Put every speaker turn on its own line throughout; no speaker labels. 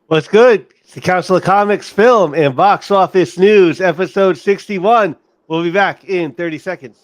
What's good? It's the Council of Comics film and box office news, episode 61. We'll be back in 30 seconds.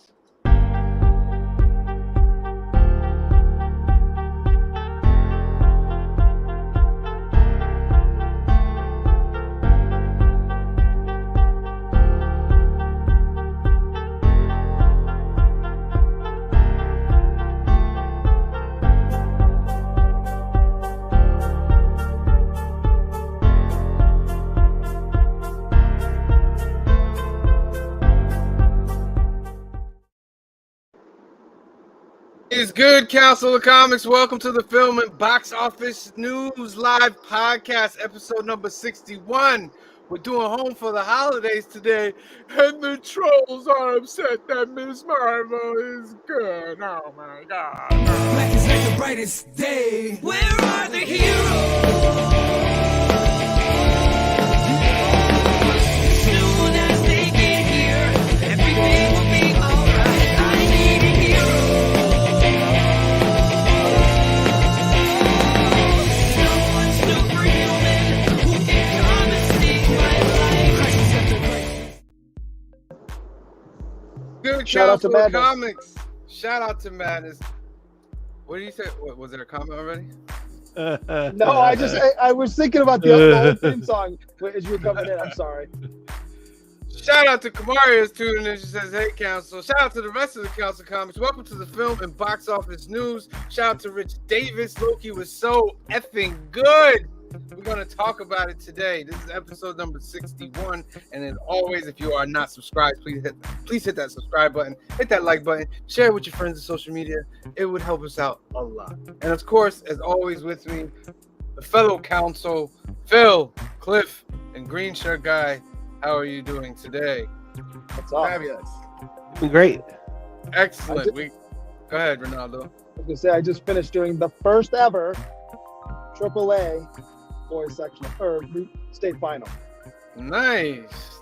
It's good, Council of Comics. Welcome to the Film and Box Office News Live Podcast, episode number 61. We're doing home for the holidays today, and the trolls are upset that Miss Marvel is good. Oh my God.
Black is like the brightest day. Where are the heroes? Soon as they get here, everything will be alright. I need a hero. Someone superhuman who can come and save my life.
Good,
Shout out to
Council of
Madness.
Comics. Shout out to Madness. What did you say? What, was it a comment already?
No, I was thinking about the old theme song as you were coming in. I'm sorry.
Shout out to Kamari who's tuning in. She says, hey, Council. Shout out to the rest of the Council Comics. Welcome to the Film and Box Office News. Shout out to Rich Davis. Loki was so effing good. We're going to talk about it today. This is episode number 61. And as always, if you are not subscribed, please hit that subscribe button. Hit that like button. Share it with your friends on social media. It would help us out a lot. And of course, as always with me, the fellow council, Phil, Cliff, and Green Shirt Guy. How are you doing today?
What's up?
Fabulous.
Great.
Excellent. Go ahead, Ronaldo.
I was gonna say I just finished doing the first ever AAA boys section or state final.
Nice.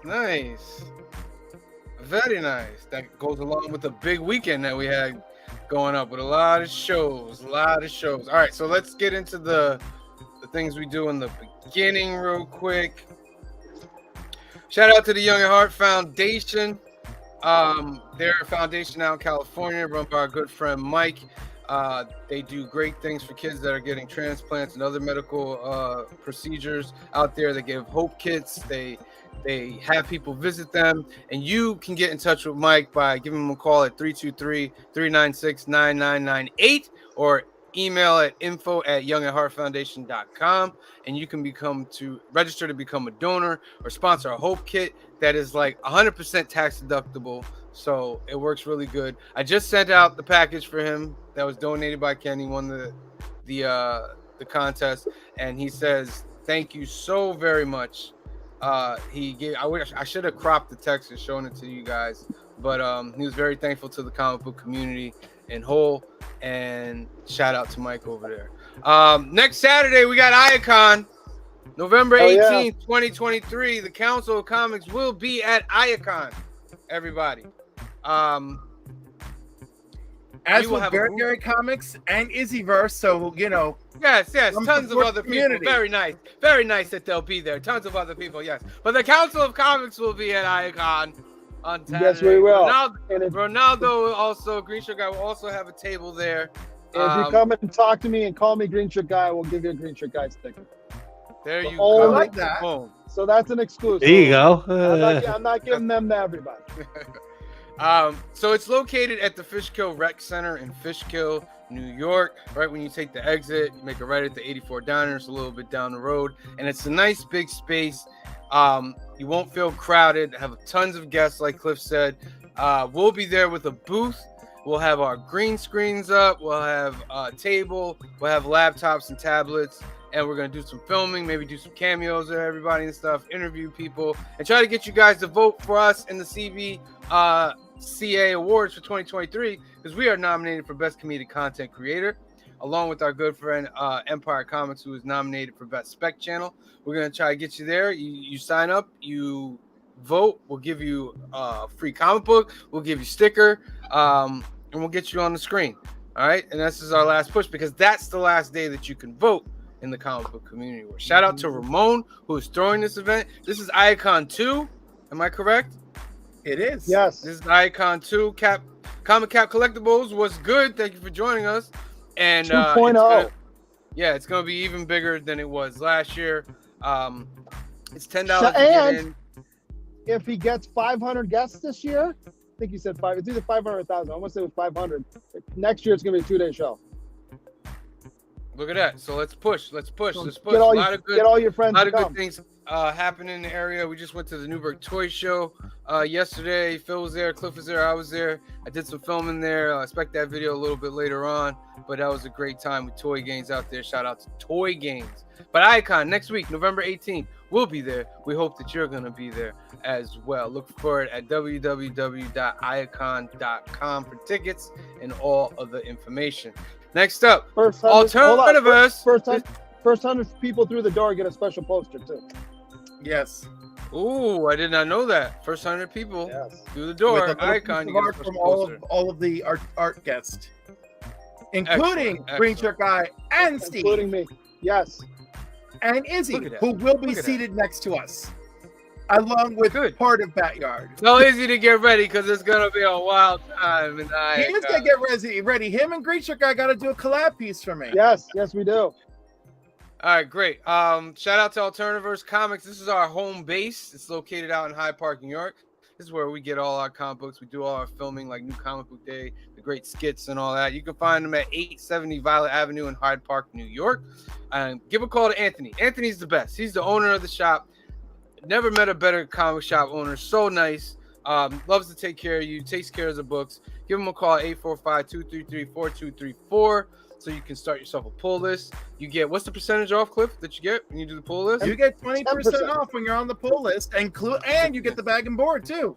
Very nice. That goes along with the big weekend that we had going up with a lot of shows. All right, so let's get into the things we do in the beginning real quick. Shout out to the Young at Heart Foundation. They're a foundation out in California run by our good friend Mike. They do great things for kids that are getting transplants and other medical procedures out there. They give hope kits. They have people visit them, and you can get in touch with Mike by giving him a call at 323-396-9998 or email at info@youngatheartfoundation.com, and you can register to become a donor or sponsor a hope kit that is like 100% tax deductible. So it works really good. I just sent out the package for him that was donated by Ken. He won the contest, and he says thank you so very much. I wish I should have cropped the text and shown it to you guys, but he was very thankful to the comic book community in whole, and shout out to Mike over there. Next Saturday we got Iacon, November 18th, 2023. The Council of Comics will be at Iacon, everybody.
As with Very Comics and Izzyverse, so
Yes, tons of other people. Very nice that they'll be there. Tons of other people, yes. But the Council of Comics will be at Iacon on Saturday.
Yes, we will.
Ronaldo will also, Green Shirt Guy will also have a table there.
And if you come and talk to me and call me Green Shirt Guy, we'll give you a Green Shirt Guy sticker.
There you
go.
I like that.
Boom.
So that's an exclusive.
There you go.
I'm not giving them to everybody.
So it's located at the Fishkill Rec Center in Fishkill, New York. Right when you take the exit, you make a right at the 84 diner. It's a little bit down the road, and it's a nice big space. You won't feel crowded. Have tons of guests, like Cliff said. We'll be there with a booth. We'll have our green screens up. We'll have a table. We'll have laptops and tablets. And we're going to do some filming, maybe do some cameos of everybody and stuff, interview people, and try to get you guys to vote for us in the CA Awards for 2023, because we are nominated for Best Comedic Content Creator, along with our good friend Empire Comics, who is nominated for Best Spec Channel. We're going to try to get you there. You sign up, you vote. We'll give you a free comic book. We'll give you a sticker, and we'll get you on the screen. All right. And this is our last push, because that's the last day that you can vote in the comic book community world. Shout out to Ramon, who is throwing this event. This is Icon 2. Am I correct?
It is.
Yes.
This is Icon 2. Comic Cap Collectibles was good. Thank you for joining us. And
2.0.
it's going to be even bigger than it was last year. It's $10 to get
And
in.
if he gets 500 guests this year, I think you said five. It's either 500,000. I want to say it was 500. Next year it's gonna be a 2-day show.
Look at that. So let's push. Let's push.
So
Let's push.
get all,
Get
all your friends.
a lot
to
of
come.
good things happening in the area. We just went to the Newburgh Toy Show yesterday. Phil was there, Cliff was there, I was there. I did some filming there. I expect that video a little bit later on, but that was a great time with Toy Gains out there. Shout out to Toy Gains. But Icon next week, November 18th, we'll be there. We hope that you're going to be there as well. Look for it at www.iacon.com for tickets and all of the information. Next up, Alternativerse.
First 100 people through the door get a special poster too.
Yes.
Ooh, I did not know that. First 100 people
Yes.
through the door.
With a little
Icon,
piece
you
of
get a
art from
special poster.
all of the art guests, including
Excellent,
Green
excellent.
Shirt Guy and Steve
Including me. Yes.
and Izzy,
Look at that.
who will be
Look at
seated next to us, along with
Good.
part of Backyard.
So easy to get ready because it's gonna be a wild time. And
He is gonna get ready. Him and Green Shirt Guy got to do a collab piece for me.
Yes. Yes, we do.
All right, great. Shout out to Alternativerse Comics. This is our home base. It's located out in Hyde Park, New York. This is where we get all our comic books. We do all our filming, like New Comic Book Day, the great skits and all that. You can find them at 870 Violet Avenue in Hyde Park, New York. Give a call to Anthony. Anthony's the best. He's the owner of the shop. Never met a better comic shop owner. So nice. Loves to take care of you. Takes care of the books. Give him a call at 845-233-4234. So you can start yourself a pull list. You get, what's the percentage off, Cliff, that you get when you do the pull list?
You get 20%
10%.
off when you're on the pull list, and you get the bag and board too.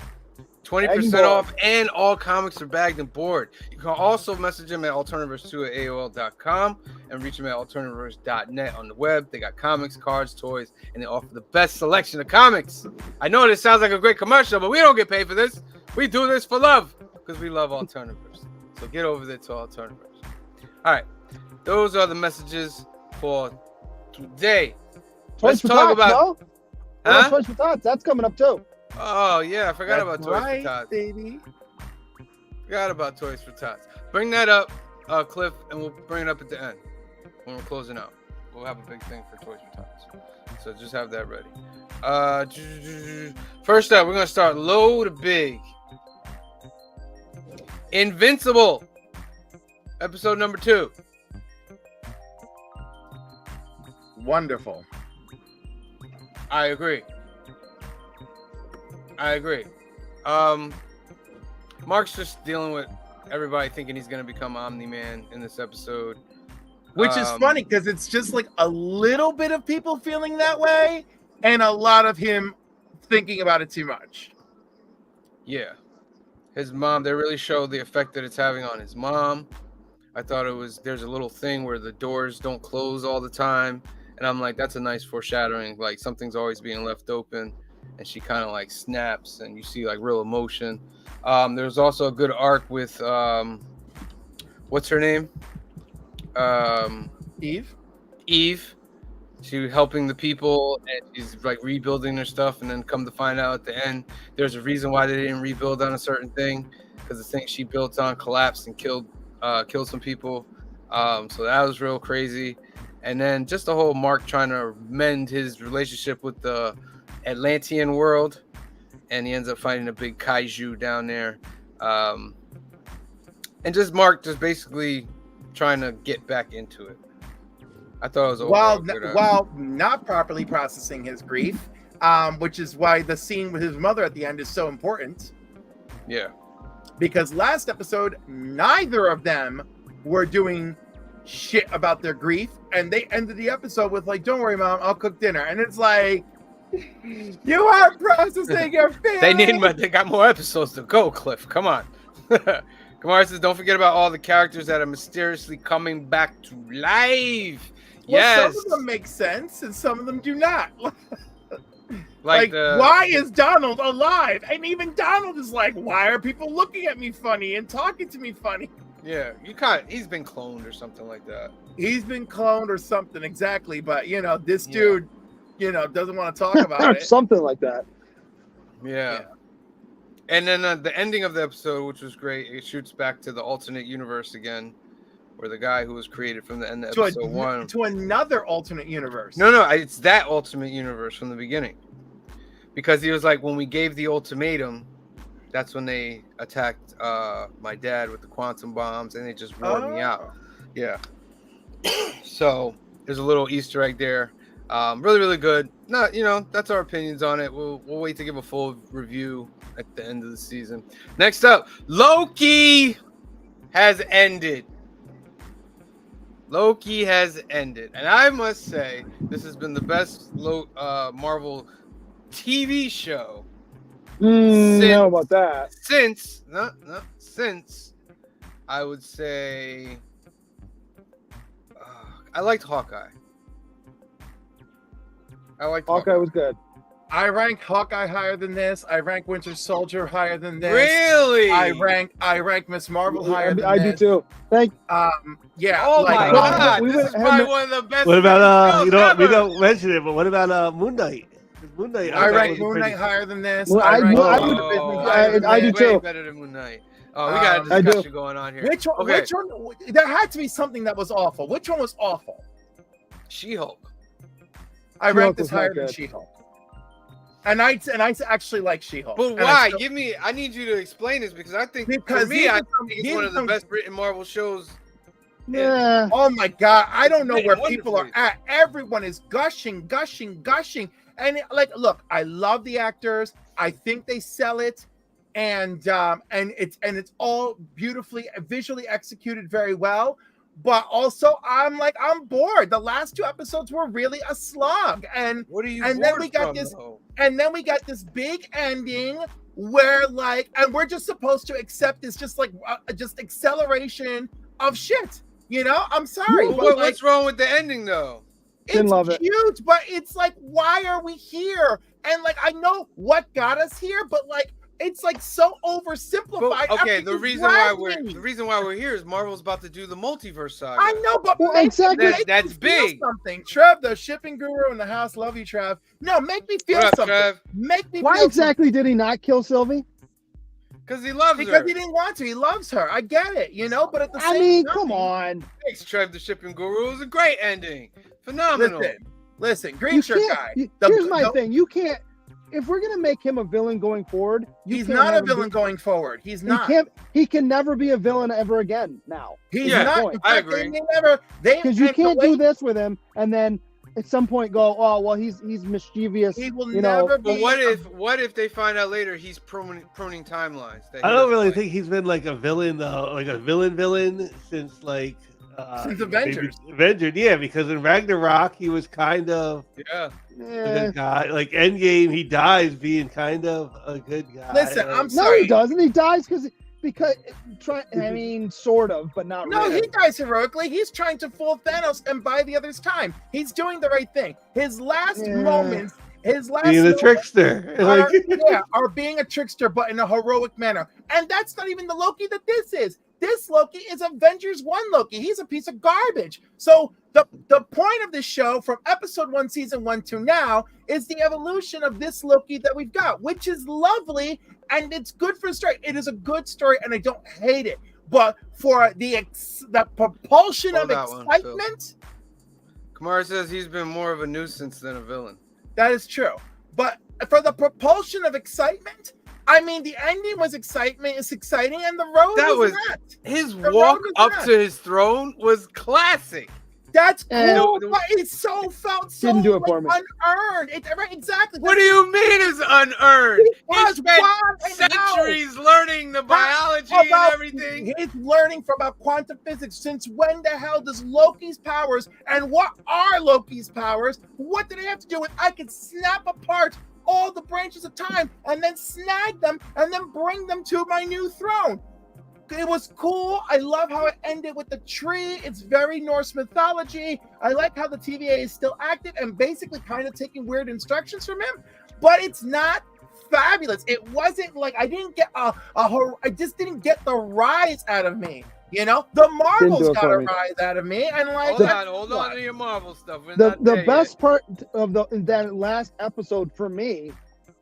20% off, and all comics are bagged and board. You can also message them at alternativerse2@aol.com and reach them at alternativerse.net on the web. They got comics, cards, toys, and they offer the best selection of comics. I know this sounds like a great commercial, but we don't get paid for this. We do this for love because we love Alternativerse. So get over there to Alternativerse. All right, those are the messages for today.
Toys for
talk
Tots,
about-
no?
Huh?
Toys for Tots. That's coming up too.
Oh yeah, I forgot about Toys
right,
for Tots.
baby.
Forgot about Toys for Tots. Bring that up, Cliff, and we'll bring it up at the end when we're closing out. We'll have a big thing for Toys for Tots. So just have that ready. First up, we're gonna start low to big. Invincible, episode number 2.
Wonderful.
I agree. Mark's just dealing with everybody thinking he's gonna become Omni-Man in this episode.
Which is funny because it's just like a little bit of people feeling that way and a lot of him thinking about it too much.
Yeah. His mom, they really show the effect that it's having on his mom. I thought there's a little thing where the doors don't close all the time. And I'm like, that's a nice foreshadowing. Like something's always being left open. And she kind of like snaps and you see like real emotion. There's also a good arc with, what's her name?
Eve?
Eve. She was helping the people and she's like rebuilding their stuff, and then come to find out at the end there's a reason why they didn't rebuild on a certain thing, because the thing she built on collapsed and killed some people. So that was real crazy. And then just the whole Mark trying to mend his relationship with the Atlantean world, and he ends up fighting a big kaiju down there. And just Mark just basically trying to get back into it. I thought it was
while not properly processing his grief, which is why the scene with his mother at the end is so important.
Yeah.
Because last episode, neither of them were doing shit about their grief, and they ended the episode with like, "Don't worry, Mom, I'll cook dinner." And it's like, you are processing your feelings.
They got more episodes to go, Cliff. Come on. Kamara says, don't forget about all the characters that are mysteriously coming back to life.
Well,
Yes.
some of them make sense, and some of them do not.
Like
why is Donald alive? And even Donald is like, why are people looking at me funny and talking to me funny?
Yeah, he's been cloned or something like that.
He's been cloned or something, exactly. But this dude, doesn't want to talk about
or
it.
something like that.
Yeah. And then the ending of the episode, which was great, it shoots back to the alternate universe again, where the guy who was created from the end of episode 1
to another alternate universe.
No, it's that ultimate universe from the beginning, because he was like, when we gave the ultimatum, that's when they attacked my dad with the quantum bombs, and they just wore me out. Yeah. So there's a little Easter egg there. Really, really good. Not, that's our opinions on it. We'll wait to give a full review at the end of the season. Next up, Loki has ended. Loki has ended, and I must say this has been the best Marvel TV show.
Know about that.
Since I would say I liked Hawkeye.
Hawkeye was good.
I rank Hawkeye higher than this. I rank Winter Soldier higher than this.
Really?
I rank Miss Marvel higher than
I
this.
do too.
Yeah.
Oh my God!
we
This is
went-
probably one of the best.
What about
shows
we
ever.
don't mention it, but what about Moon Knight? 'Cause Moon Knight.
I
thought
rank
was
Moon
pretty-
Knight higher than this.
Well,
I rank
I
WandaVision higher
I
than
do
this.
too.
Better than Moon Knight. Oh, we got a
I do.
discussion going on here.
Which one?
Okay.
Which one? There had to be something that was awful. Which one was awful?
She-Hulk.
I
She-Hulk
rank this
was not
higher than
good.
She-Hulk. And I actually like She-Hulk.
But
And I
why?
still-
I need you to explain this, because I think
Because
for me, I
here's
think it's
some-
one of the
here's
best written Marvel shows.
Yeah.
Oh my God! I don't know
Written
where people are
wonderfully.
at. Everyone is gushing, and look, I love the actors. I think they sell it, and it's all beautifully visually executed very well. But also, I'm bored. The last 2 episodes were really a slog, and
What are you?
And then
bored
we got
from,
this-
though?
we got this big ending where and we're just supposed to accept this, just acceleration of shit. I'm sorry,
Well,
but
what's wrong with the ending, though?
Didn't
it's
love it.
cute, but it's why are we here? And I know what got us here, but it's so oversimplified.
But, okay,
after
the
you
reason
drag
why
me.
we're here is Marvel's about to do the multiverse saga.
I know, but
Well,
make
exactly.
me
That's
feel
big.
something. Trev, the shipping guru in the house, love you, Trev. No, make me feel
What up,
something.
Trev?
Make me
Why
feel
exactly did he not kill Sylvie?
Because he loves
because
her.
he didn't want to. He loves her. I get it, but at the
I
same
mean,
time,
come on.
Thanks, Trev, the shipping guru. It was a great ending. Phenomenal.
Listen, green
You
shirt
can't.
guy.
Here's my thing. You can't. If we're gonna make him a villain going forward,
He's
can't
not
have
a
him
villain
be-
going forward. He's not.
He can never be a villain ever again. Now,
He's
Yeah,
not.
I
In fact,
agree.
They never.
because you can't do this with him, and then at some point go, oh well, he's mischievous.
He will
you know.
never
But
be.
what if they find out later he's pruning timelines? that he
I don't
doesn't
really
like?
think he's been like a villain though, like a villain since
Since
maybe
Avengers.
Avengers, yeah, because in Ragnarok he was kind of
Yeah.
a
Eh.
good guy. Like Endgame, he dies being kind of a good guy.
Listen, I'm
No,
sorry.
he doesn't. He dies because I mean, sort of, but not
No,
really.
he dies heroically. He's trying to fool Thanos and buy the other's time. He's doing the right thing. His last
Yeah.
moments, his last
being a
moments
trickster.
are,
Like,
are being a trickster, but in a heroic manner. And that's not even the Loki that this is. This Loki is Avengers 1 Loki. He's a piece of garbage. So the point of this show from episode 1, season 1 to now is the evolution of this Loki that we've got, which is lovely and it's good for the story. It is a good story and I don't hate it. But for the propulsion
Hold
of
that one,
excitement,
Kamara says he's been more of a nuisance than a villain.
that is true. But for the propulsion of excitement, I mean, the ending was exciting, and the road
That
was
was-
not.
His
The
walk
road is
up
not.
to his throne was classic.
That's
Eh.
cool,
No,
but it felt so
Didn't do it for me.
unearned. Right, exactly.
What do you mean is unearned? He
was
spent
wild and out.
centuries learning the biology and everything.
He's learning from about quantum physics. Since when the hell does Loki's powers, and what are Loki's powers? What do they have to do with? I could snap apart all the branches of time and then snag them and then bring them to my new throne. It was cool. I love how it ended with the tree. It's very Norse mythology. I like how the TVA is still active and basically kind of taking weird instructions from him, but it's not fabulous. It wasn't like I didn't get I just didn't get the rise out of me. You know, the Marvels
do it
got
for
a
me.
rise out of me, and like
Hold on to your Marvel stuff. We're
The
not there
best
yet.
part of that last episode for me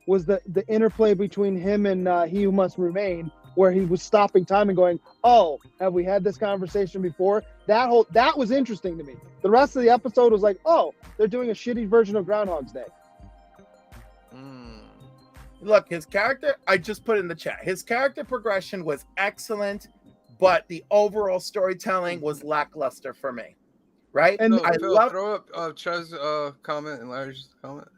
was the interplay between him and He Who Must Remain, where he was stopping time and going, "Oh, have we had this conversation before?" That was interesting to me. The rest of the episode was like, "Oh, they're doing a shitty version of Groundhog's Day."
Look, his character, I just put in the chat. His character progression was excellent, but the overall storytelling was lackluster for me. Right?
And
Phil, throw up Chuz's comment and Larry's comment.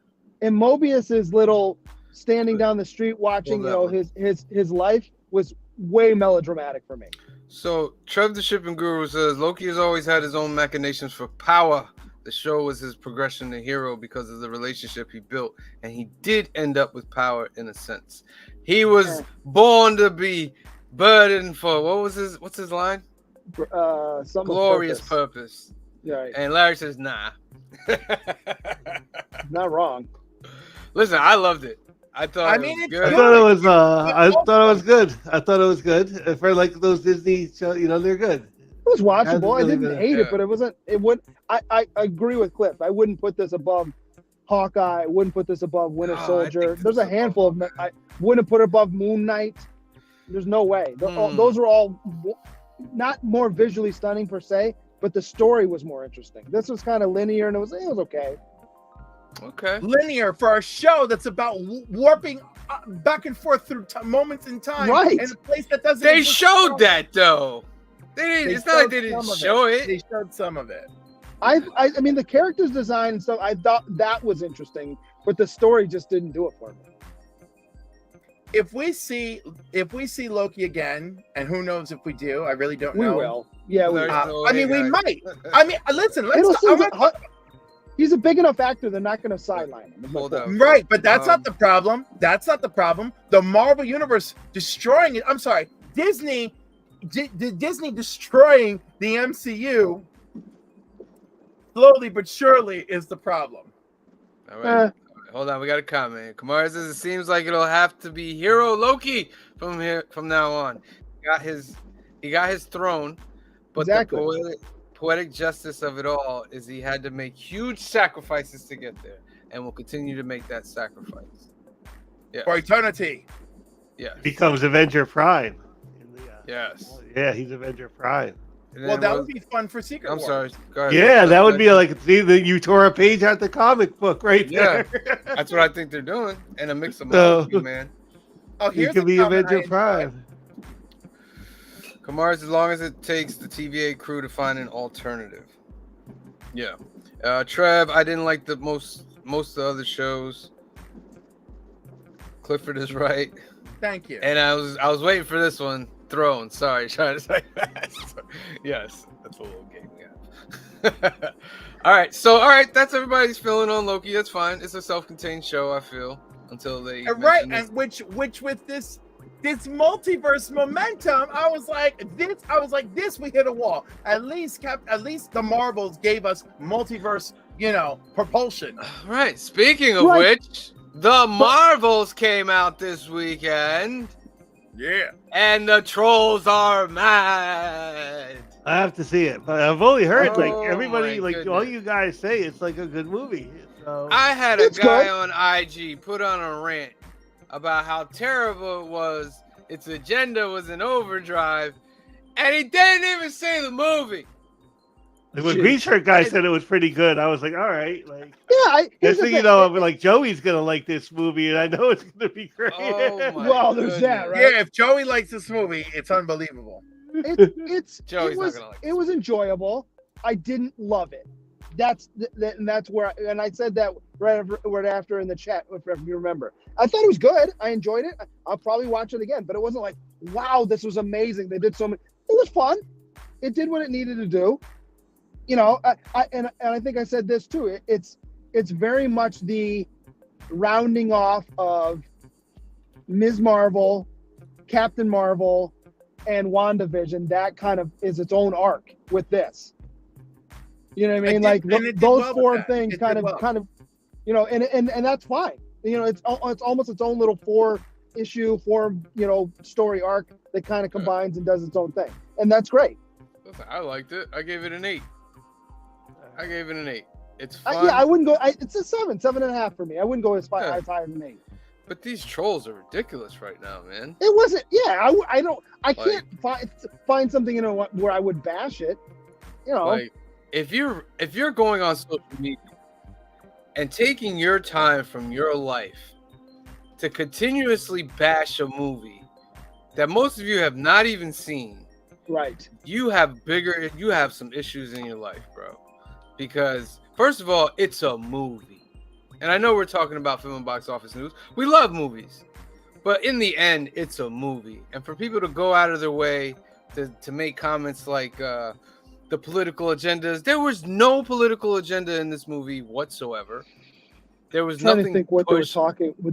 And Mobius's little standing down the street watching,
Well, that
his life was way melodramatic for me.
So Trev the Shipping Guru says Loki has always had his own machinations for power. The show was his progression to hero because of the relationship he built, and he did end up with power in a sense. He was born to be burdened for what's his line?
Some
Glorious purpose.
Yeah,
And Larry says, nah.
not wrong.
Listen, I loved it. I thought it was good.
I thought it was good. I thought it was good. For like those Disney shows, they're good.
It was watchable.
Really
I didn't hate it, but it wasn't. I agree with Cliff. I wouldn't put this above Hawkeye. I wouldn't put this above Winter Soldier. There's a handful of. I wouldn't put it above Moon Knight. There's no way. Those are all not more visually stunning per se, but the story was more interesting. This was kind of linear, and it was okay.
Okay.
Linear for a show that's about warping back and forth through moments in time,
right?
In a place that doesn't.
They showed that though. They didn't. It's not like they didn't show it.
They showed some of it.
I mean, the characters design and stuff. I thought that was interesting, but the story just didn't do it for me.
If we see Loki again, and who knows if we do, I really don't know.
We will. Yeah, we.
We might. I mean, listen.
He's a big enough actor; they're not going to sideline him.
Right, but that's not the problem. That's not the problem. The Marvel Universe destroying it. I'm sorry, Disney destroying the MCU slowly but surely is the problem.
All right. Hold on, we got a comment. Kamara says it seems like it'll have to be Hero Loki from now on. He got his throne, but the poetic justice of it all is he had to make huge sacrifices to get there, and will continue to make that sacrifice. Yeah.
For eternity.
Yeah.
Becomes Avenger Prime.
Yes.
Yeah, he's Avenger Prime.
Well, that would be fun for Secret Wars.
Sorry. Go ahead.
Yeah, that would be like you tore a page out the comic book right there.
Yeah, that's what I think they're doing, and a mix of both, man.
Oh,
he could be Avenger Prime.
Kamars, as long as it takes the TVA crew to find an alternative. Yeah. Trev, I didn't like most of the other shows. Clifford is right.
Thank you.
And I was waiting for this one. Throne. Sorry, trying to say that. Yes, that's a little game we have. All right, that's everybody's feeling on Loki. That's fine. It's a self-contained show, I feel, until they
right, and which with this multiverse momentum, I was like this we hit a wall. At least the Marvels gave us multiverse, propulsion.
Right. Speaking of which, the Marvels came out this weekend.
Yeah.
And the trolls are mad.
I have to see it, but I've only heard everybody, all you guys say it's like a good movie. So.
I had a guy on IG put on a rant about how terrible it was. Its agenda was in overdrive, and he didn't even see the movie.
When Green Shirt guy said it was pretty good, I was like, all right.
Next
thing Joey's going to like this movie, and I know it's going to be great.
Well, there's that, right?
Yeah, if Joey likes this movie, it's unbelievable.
It was enjoyable. I didn't love it. That's where, and I said that right after in the chat, if you remember. I thought it was good. I enjoyed it. I'll probably watch it again, but it wasn't like, wow, this was amazing. They did so much. It was fun. It did what it needed to do. I think I said this too. It's very much the rounding off of Ms. Marvel, Captain Marvel, and WandaVision. That kind of is its own arc with this. You know what I mean? Those four things kind of, and that's fine. It's almost its own little issue, story arc that kind of combines and does its own thing, and that's great.
Listen, I liked it. I gave it an 8. It's fun.
I wouldn't go. It's a 7.5 for me. I wouldn't go as high as an 8.
But these trolls are ridiculous right now, man.
It wasn't. Yeah, I can't find something where I would bash it.
Like, if you're going on social media and taking your time from your life to continuously bash a movie that most of you have not even seen,
right?
You have some issues in your life, bro. Because first of all, it's a movie. And I know we're talking about film and box office news. We love movies. But in the end, it's a movie. And for people to go out of their way to make comments like the political agendas, there was no political agenda in this movie whatsoever. There was nothing.
To think what they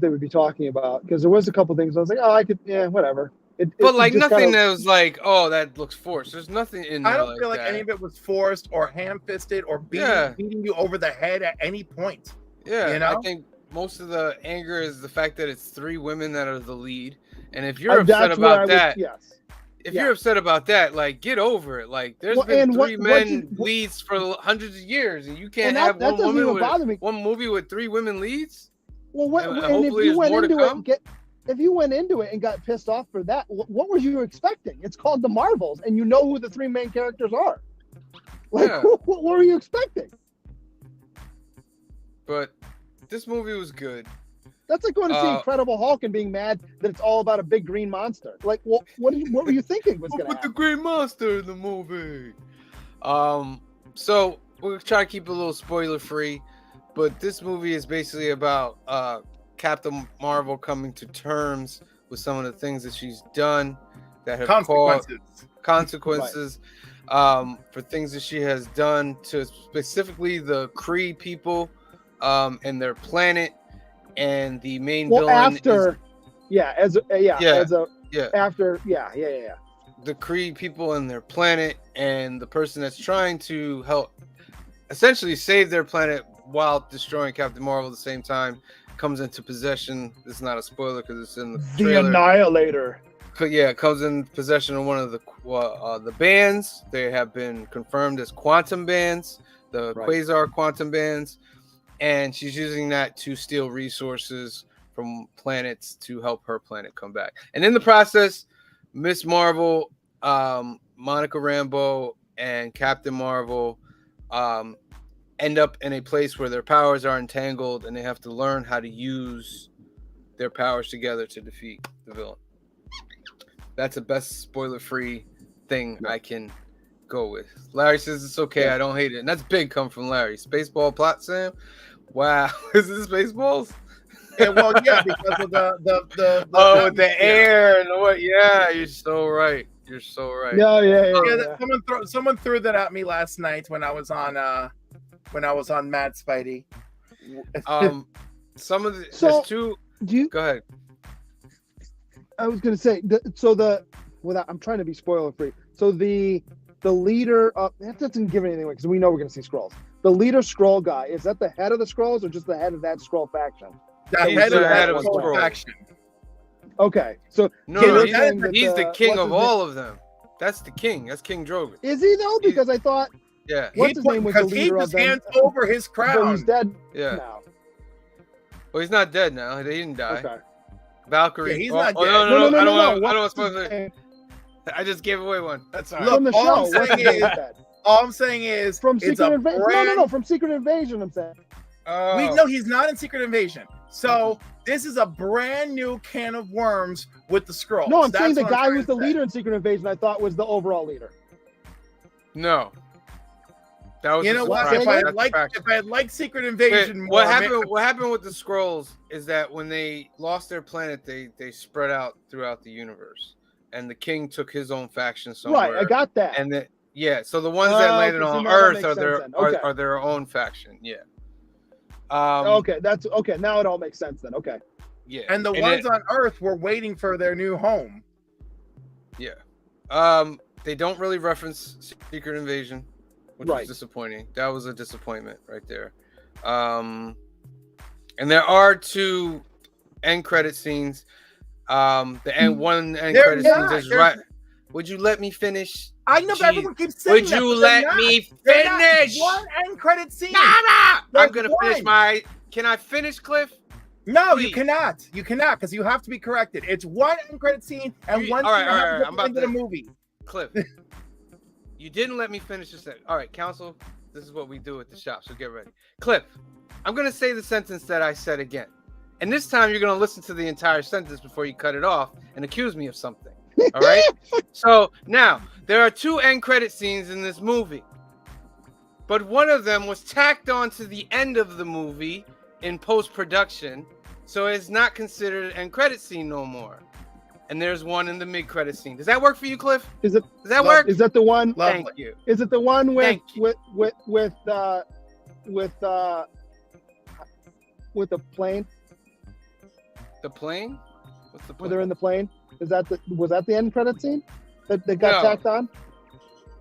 would be talking about, because there was a couple things I was like, whatever.
Nothing that was like, oh, that looks forced. There's nothing in there.
I don't feel like any of it was forced or ham-fisted or beating you over the head at any point.
Yeah, I think most of the anger is the fact that it's 3 women that are the lead, and if you're upset about that, you're upset about that, like, get over it. Like, there's been 3 men leads for hundreds of years, and you can't have one movie with 3 women leads.
Well, if you went into it and got pissed off for that, what were you expecting? It's called The Marvels, and you know who the 3 main characters are. Like, what were you expecting?
But this movie was good.
That's like going to see Incredible Hulk and being mad that it's all about a big green monster. Like, what were you thinking was going to happen?
With the green monster in the movie. So we'll try to keep it a little spoiler free, but this movie is basically about Captain Marvel coming to terms with some of the things that she's done that have caused consequences for things that she has done to specifically the Kree people. And their planet, and the main villain
after
the
Kree
people and their planet, and the person that's trying to help essentially save their planet while destroying Captain Marvel at the same time comes into possession. This is not a spoiler because it's in the trailer.
The Annihilator.
Comes in possession of one of the bands. They have been confirmed as quantum bands, the Quasar quantum bands. And she's using that to steal resources from planets to help her planet come back. And in the process, Miss Marvel, Monica Rambeau, and Captain Marvel end up in a place where their powers are entangled, and they have to learn how to use their powers together to defeat the villain. That's the best spoiler-free thing I can go with. Larry says it's okay. I don't hate it. And that's big come from Larry. Spaceball plot, Sam? Wow. Is this Spaceballs?
Yeah, well, yeah, because of the
air and what? Yeah, you're so right. You're so right.
Yeah.
Someone threw that at me last night when I was on Mad Spidey.
Some of the there's two. Go ahead.
I was gonna say I'm trying to be spoiler free. So the leader that doesn't give anything away because we know we're gonna see Skrulls. The leader Skrull guy, is that the head of the Skrulls or just the head of that Skrull faction?
The head of the Skrull faction.
Okay, so
he's the king of all of them. That's the king. That's King Drogon.
Is he though? Because I thought what's his name was the leader of them.
He hands over his crown.
But he's dead
now. Well, he's not dead now. He didn't die.
Okay.
Valkyrie.
Yeah, he's not dead.
No. I don't want to. I just gave away one. That's all right.
From the show,
all I'm saying is
from Secret Invasion. No, from Secret Invasion. I'm saying.
No, he's not in Secret Invasion. So this is a brand new can of worms with the Skrulls.
No, I'm saying the guy who's the leader in Secret Invasion. I thought was the overall leader.
No. That was
what? If I had liked Secret Invasion more.
What happened with the Skrulls is that when they lost their planet, they spread out throughout the universe, and the king took his own faction somewhere.
Right, I got that.
And so the ones that landed on Earth are their own faction. Yeah.
Okay, that's okay. Now it all makes sense then. Okay.
Yeah.
And the ones on Earth were waiting for their new home.
Yeah. They don't really reference Secret Invasion, which was disappointing. That was a disappointment right there. And there are 2 end credit scenes. The end one end
They're
credit scenes
not.
is
They're-
right. Would you let me finish?
I know,
Jeez.
but everyone keeps saying
Would
that.
you
but they're
let
not.
me
They're not. It's
finish?
one end credit scene.
Nah, I'm
There's
gonna finish
one.
my. Can I finish, Cliff?
No,
Please.
you cannot. You cannot because you have to be corrected. It's one end credit scene and
You-
one
all right,
scene that
all
happens
right,
at
I'm
the end
about
of the
to-
movie.
Cliff, you didn't let me finish this. All right, counsel. This is what we do at the shop. So get ready, Cliff. I'm gonna say the sentence that I said again, and this time you're gonna listen to the entire sentence before you cut it off and accuse me of something. All right. So now there are 2 end credit scenes in this movie, but one of them was tacked on to the end of the movie in post-production, so it's not considered an end credit scene no more. And there's one in the mid-credit scene. Does that work for you, Cliff?
Is it?
Does that work?
Is that the one?
Lovely.
Thank you.
Is it the one with
Thank you.
with the plane?
The plane? What's the
Where
plane?
they're in the plane? Was that the end credit scene that got
No.
tacked on?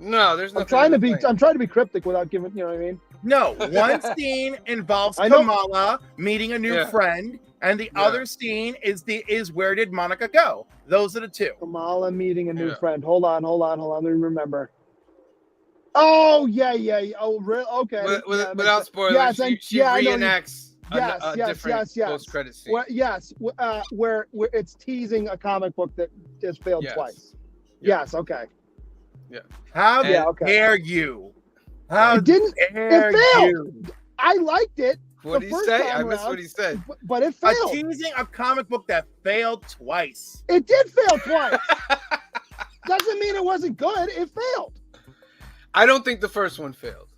No, there's nothing.
I'm trying
in
to
the
be
plane.
I'm trying to be cryptic without giving, you know what I mean?
No, one scene involves
I know.
Kamala meeting a new
Yeah.
friend, and the
Yeah.
other scene is where did Monica go? Those are the 2.
Kamala meeting a new
Yeah.
friend. Hold on. Let me remember. Oh yeah. Oh, okay.
Without spoilers,
Yes, and
she
I know you-
reenacts a different post-credit scene.
Yes, where it's teasing a comic book that has failed
Yes.
twice.
Yeah.
Yes, okay.
How
Yeah,
okay.
dare you? How
It didn't.
dare
failed.
you?
I liked it,
What
the
did he
first
say?
time
I missed
around.
what he said.
but it
A
failed.
teasing a comic book that failed twice.
It did fail twice. Doesn't mean it wasn't good. It failed.
I don't think the first one failed.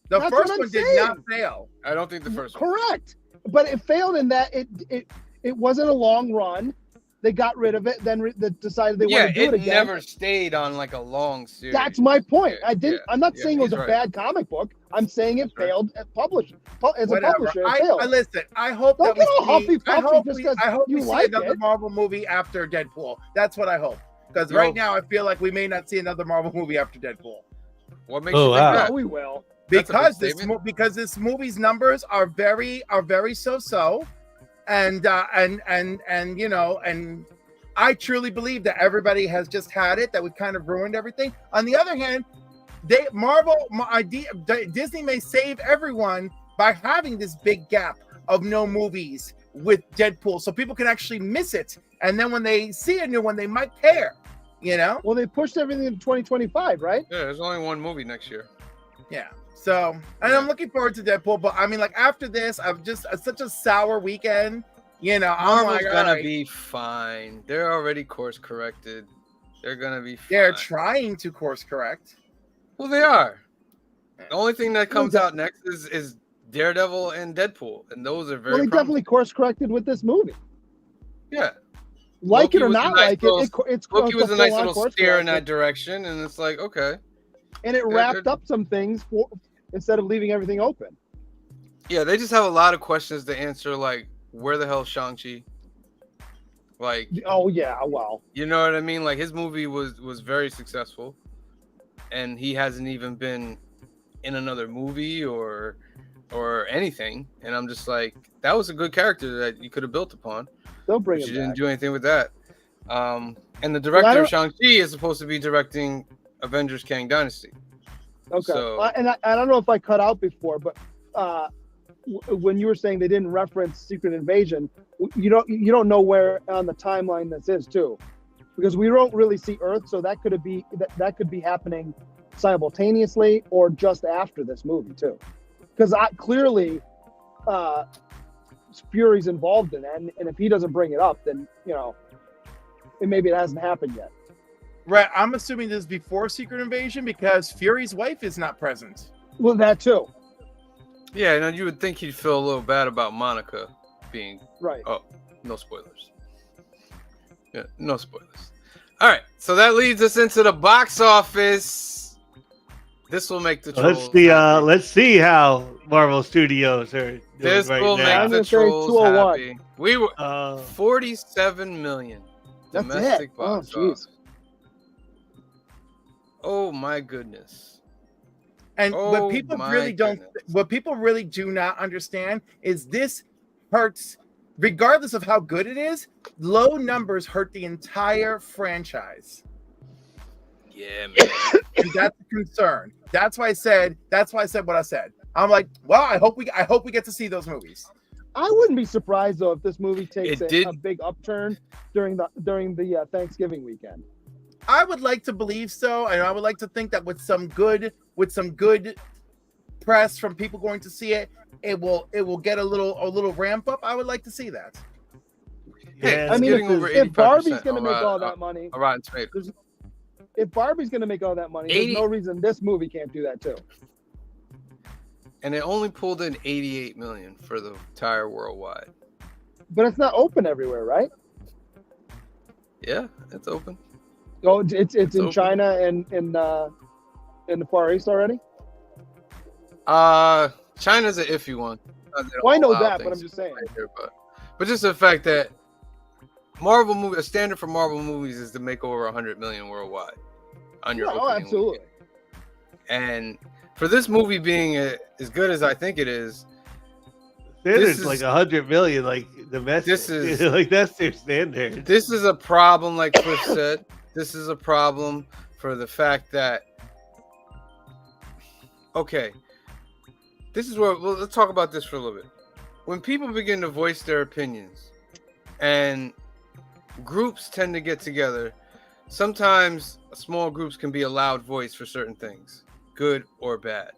The
That's
first
what I'm
one did
saying.
not fail.
I don't think the first one.
Correct. But it failed in that it wasn't a long run. They got rid of it, then they decided they
Yeah,
want to do it again.
never stayed on like a long series.
That's my point.
Yeah,
I didn't.
yeah,
I'm not
yeah,
saying it was
he's
a
right.
bad comic book. I'm saying it
Right.
failed at as a
Whatever.
publisher. It
I
failed.
listen. I hope
Don't
that
get all
we see.
huffy puffy just 'cause
I hope
you
we see
like
another
it.
Marvel movie after Deadpool. That's what I hope. Because
Yo.
right now I feel like we may not see another Marvel movie after Deadpool.
What makes
Oh,
you think
wow.
No,
that?
we will.
That's a big
Because
statement.
this movie's numbers are very so-so, and you know, and I truly believe that everybody has just had it, that we kind of ruined everything. On the other hand, Disney may save everyone by having this big gap of no movies with Deadpool, so people can actually miss it, and then when they see a new one, they might care. You know?
Well, they pushed everything to 2025, right?
Yeah, there's only one movie next year.
Yeah. So, and I'm looking forward to Deadpool, but I mean, like after this, I've just such a sour weekend. You know, I'm
Marvel's
like,
gonna
all right,
be fine. They're already course corrected. They're gonna be fine.
they're trying to course correct.
Well, they are. The only thing that comes
that?
out next is Daredevil and Deadpool, and those are very
Well, they
promising.
definitely course corrected with this movie.
Yeah.
Like
Loki
it or
was a
not
nice
like
little-
it, it's
Loki was a nice
full-on
little
course
steer in
correction.
that direction, and it's like, okay.
And it
They're-
wrapped
they're-
up some things instead of leaving everything open.
Yeah, they just have a lot of questions to answer, like, where the hell is Shang-Chi? Like,
Oh yeah, well,
you know what I mean? Like, his movie was very successful, and he hasn't even been in another movie or anything. And I'm just like, that was a good character that you could have built upon.
they'll bring
But
it
you didn't
back.
do anything with that. And the
I
director
don't-
of Shang-Chi is supposed to be directing Avengers Kang Dynasty.
Okay,
So-
I don't know if I cut out before, but when you were saying they didn't reference Secret Invasion, you don't know where on the timeline this is too, because we don't really see Earth, so that could be happening simultaneously or just after this movie too, because clearly Fury's involved in it, and if he doesn't bring it up, then maybe it hasn't happened yet.
Right. I'm assuming this is before Secret Invasion because Fury's wife is not present.
Well, that too,
Yeah, and you would think he'd feel a little bad about Monica being.
right?
Oh, no spoilers. Yeah, no spoilers. All right, so that leads us into the box office. This will make the trolls.
Let's see how Marvel Studios are doing
This
right
will
now.
make
I'm
the
gonna say
trolls
201.
happy. We were 47 million
That's
domestic
it. Oh,
box
jeez.
office. Oh my goodness.
And
Oh,
what people
my
really don't,
goodness.
what people really do not understand is this hurts regardless of how good it is, low numbers hurt the entire franchise.
Yeah, man.
And that's a concern. That's why I said what I said. I'm like, well, I hope we get to see those movies.
I wouldn't be surprised though if this movie takes
It did-
a big upturn during the Thanksgiving weekend.
I would like to believe so, and I would like to think that with some good press from people going to see it, it will get a little ramp up. I would like to see that.
Hey,
Yeah,
I mean,
getting over
if Barbie's
85%
going to
on
make all
Rotten-
that money,
on Rotten Tomatoes.
if Barbie's going to make all that money,
80
there's no reason this movie can't do that too.
And it only pulled in 88 million for the entire worldwide.
But it's not open everywhere, right?
Yeah, it's open.
Oh, it's in
open.
China and in the Far East already.
China's an iffy one.
Well, I know
Allow
that, but I'm
things
just saying.
right there, but just the fact that Marvel movie, a standard for Marvel movies is to make over 100 million worldwide on your
Oh,
opening
absolutely.
weekend. And for this movie being as good as I think it is,
Standard's
is-
like 100 million, like domestic.
This is-
like that's their standard.
this is a problem, like Cliff said. This is a problem for the fact that, okay, this is where, well, let's talk about this for a little bit. When people begin to voice their opinions and groups tend to get together, sometimes small groups can be a loud voice for certain things, good or bad.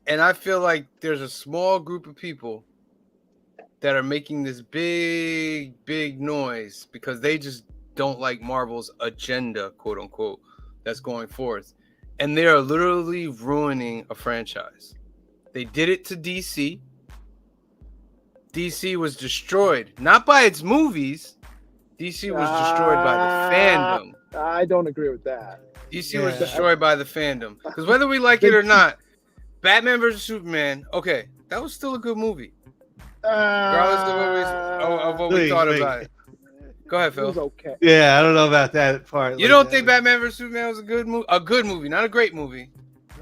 And I feel like there's a small group of people that are making this big noise because they just don't like Marvel's agenda, quote unquote, that's going forth. And they are literally ruining a franchise. They did it to DC. DC was destroyed, not by its movies. DC was destroyed by the fandom.
I don't agree with that.
DC was
Yeah.
destroyed by the fandom. Because whether we like it or not, Batman vs. Superman, okay, that was still a good movie. Regardless of what we
Wait,
thought
wait.
about it. Go ahead,
It was
Phil.
okay.
Yeah, I don't know about that part.
You don't think Batman vs. Superman was a good movie? A good movie, not a great movie.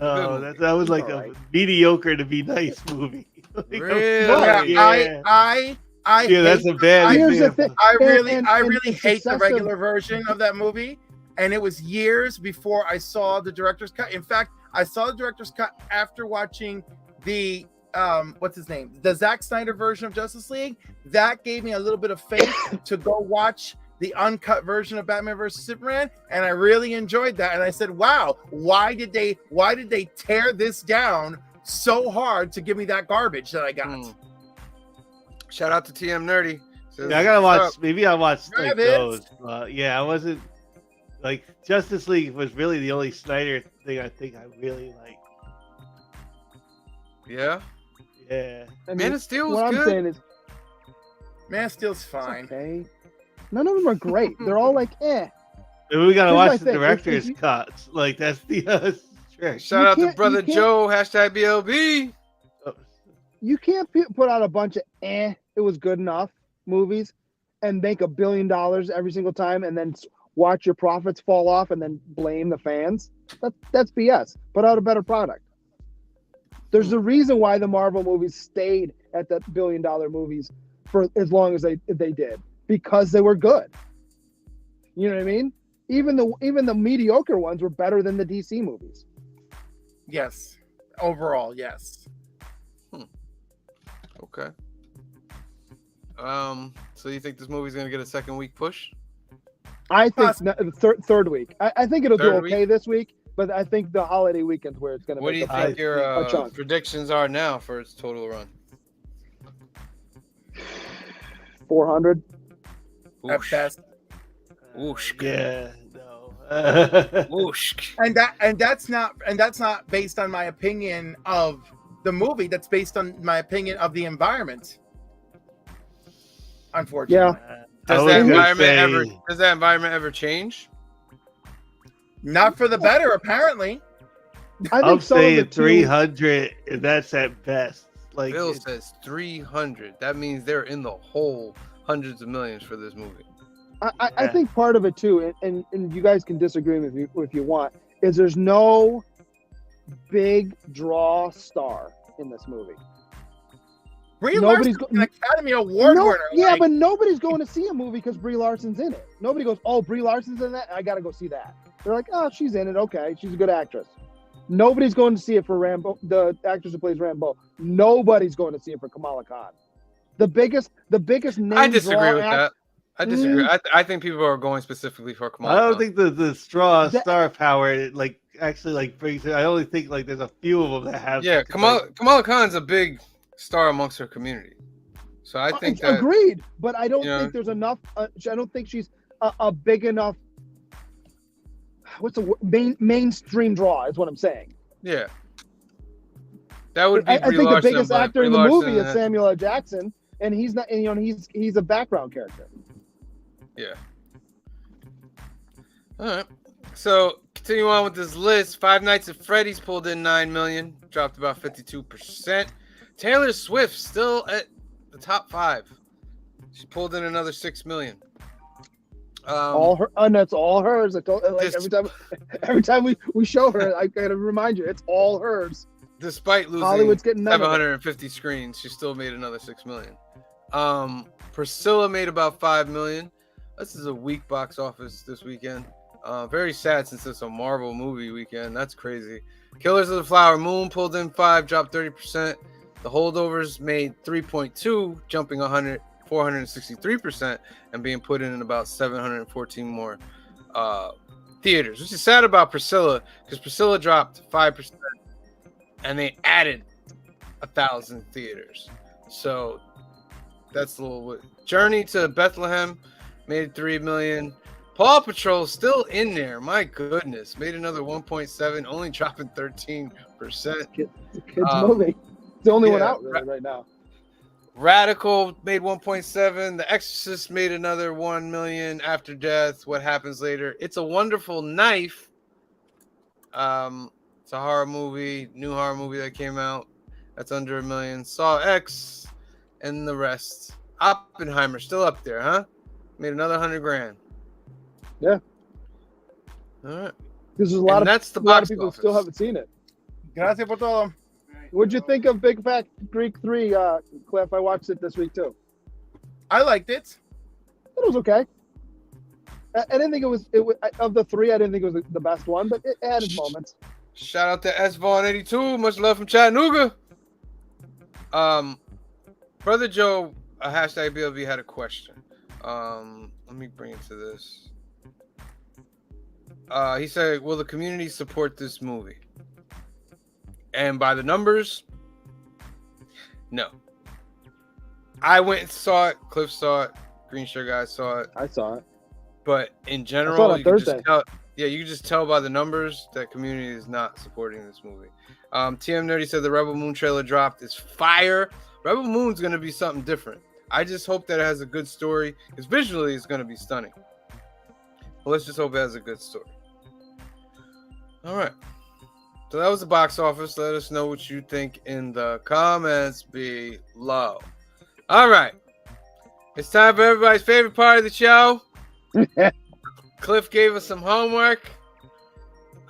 No,
good
that was like
All
a
right.
mediocre to be nice movie. Like,
Really?
Yeah,
I
yeah, that's
hate-
a bad
Here's the
example.
thing.
I really
and
hate the
successive-
regular version of that movie, and it was years before I saw the director's cut. In fact, I saw the director's cut after watching the what's his name, the Zack Snyder version of Justice League. That gave me a little bit of faith to go watch the uncut version of Batman vs. Superman, and I really enjoyed that. And I said, "Wow, why did they tear this down so hard to give me that garbage that I got?"
Hmm. Shout out to TM Nerdy. Says,
Yeah, I gotta
"What's
watch.
up?"
Maybe I watched like
Rabbits.
those. Yeah, I wasn't like Justice League was really the only Snyder thing I think I really liked.
Yeah.
Yeah,
I mean,
Man of Steel was
what I'm
good.
saying is,
Man of Steel's
it's
fine.
okay. None of them are great. They're all like, eh.
and we gotta
Here's my
watch the
thing, if
director's
you-
cuts. Like that's the trick.
Shout
You
out to
can't-
brother
you can't-
Joe, hashtag BLB.
You can't put out a bunch of it was good enough movies and make $1 billion every single time and then watch your profits fall off and then blame the fans. That's BS. Put out a better product. There's a reason why the Marvel movies stayed at the $1 billion movies for as long as they did, because they were good. You know what I mean? Even the mediocre ones were better than the DC movies.
Yes, overall, yes.
Okay. So you think this movie's gonna get a second week push?
I think third week. I think it'll
Third
do okay this week, but I think the holiday weekend's where it's going to
What do you
make
think your
chunk.
predictions are now for its total run?
400.
At
Whoosh.
best.
Whoosh.
Yeah, no.
Whoosh.
And that's not based on my opinion of the movie. That's based on my opinion of the environment. Unfortunately,
I
Does
was
that
gonna
environment ever change?
not for the better. Apparently,
I
I'm
think some of the
saying
two,
300, and that's at best. Like
Bill
it's-
says 300. That means they're in the hole hundreds of millions for this movie.
I think part of it too, and you guys can disagree with me if you want, is there's no big draw star in this movie.
Brie
Nobody's
Larson's an Academy Award
No,
winner.
yeah,
like,
but nobody's going to see a movie because Brie Larson's in it. Nobody goes, "Oh, Brie Larson's in that. I got to go see that." They're like, "Oh, she's in it. Okay, she's a good actress." Nobody's going to see it for Rambo, the actress who plays Rambo. Nobody's going to see it for Kamala Khan. The biggest name.
I disagree with
draw
that. I disagree. I think people are going specifically for Kamala.
I don't
Khan.
think the straw
That-
star power like actually like brings it. I only think like there's a few of them that have.
Yeah, Kamala Khan's a big star amongst her community. So I think that
agreed, but I don't
Yeah.
think there's enough. I don't think she's a big enough. What's the word? Mainstream draw is what I'm saying.
yeah, that would be.
I
Brie
think
Larson,
the biggest
but
actor in
Brie
the
Larson
movie is
had-
Samuel L. Jackson, and he's not. And, he's a background character.
Yeah. All right. So continue on with this list. Five Nights at Freddy's pulled in 9 million, dropped about 52%. Taylor Swift still at the top 5. She pulled in another 6 million.
All her, and that's all hers. I told, like
This-
every time we show her, I gotta remind you, it's all hers.
Despite losing
Hollywood's getting none of it.
750 screens, she still made another 6 million. Priscilla made about 5 million. This is a weak box office this weekend. Very sad since it's a Marvel movie weekend. That's crazy. Killers of the Flower Moon pulled in 5, dropped 30%. The Holdovers made 3.2, jumping 463%, and being put in about 714 more theaters, which is sad about Priscilla because Priscilla dropped 5%, and they added 1,000 theaters. So that's a little. Journey to Bethlehem made 3 million. Paw Patrol still in there. My goodness, made another 1.7, only dropping 13%.
It's a kids movie. It's the only one
yeah,
out really right now.
Radical made 1.7. The Exorcist made another 1 million. After Death, What Happens Later. It's a Wonderful Knife. It's a horror movie, new horror movie that came out. That's under $1 million. Saw X, and the rest. Oppenheimer still up there, huh? Made another 100 grand.
Yeah.
All right.
Because there's a lot
That's the
of
box
people who
office.
still haven't seen it.
Gracias por todo.
What'd you think of Big Fat Greek 3, Cliff? I watched it this week too.
I liked it.
It was okay. I didn't think it was of the 3. I didn't think it was the best one, but it had its moments.
Shout out to S Vaughn 82. Much love from Chattanooga. Brother Joe, hashtag BLV had a question. Let me bring it to this. He said, "Will the community support this movie?" And by the numbers, no. I went and saw it. Cliff saw it. Green Shirt guy saw it.
I saw it.
But in
I saw it
general,
on
you can
Thursday.
just tell. Yeah, you can just tell by the numbers that community is not supporting this movie. TM Nerdy said the Rebel Moon trailer dropped. It's fire. Rebel Moon's gonna be something different. I just hope that it has a good story, because visually it's gonna be stunning. Well, let's just hope it has a good story. All right. So that was the box office. Let us know what you think in the comments below. All right. It's time for everybody's favorite part of the show. Cliff gave us some homework.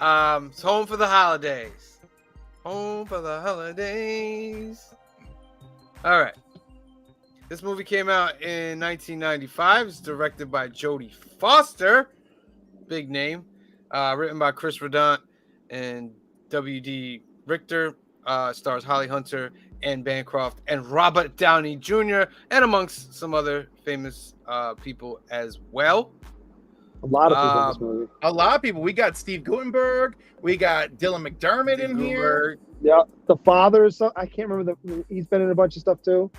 It's home for the holidays. Home for the holidays. All right. This movie came out in 1995. It's directed by Jodie Foster. Big name. Written by Chris Redant and W.D. Richter. Stars Holly Hunter, Anne Bancroft, and Robert Downey Jr., and amongst some other famous people as well.
A lot of people in this movie.
A lot of people. We got Steve Guttenberg. We got Dylan McDermott in here.
Yeah, the father is. I can't remember he's been in a bunch of stuff too.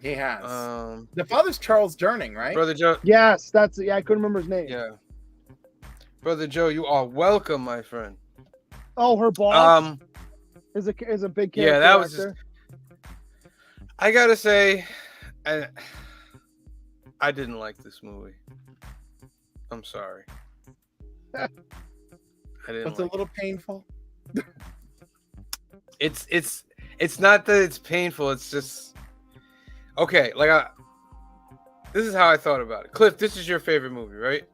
He has. The father's Charles Durning, right?
Brother Joe.
Yes, I couldn't remember his name.
Yeah. Brother Joe, you are welcome, my friend.
Oh, her boss is a big character.
Yeah, that was
actor.
I gotta say, I didn't like this movie. I'm sorry. I didn't.
It's a little painful.
It's not that it's painful. It's just okay. This is how I thought about it. Cliff, this is your favorite movie, right?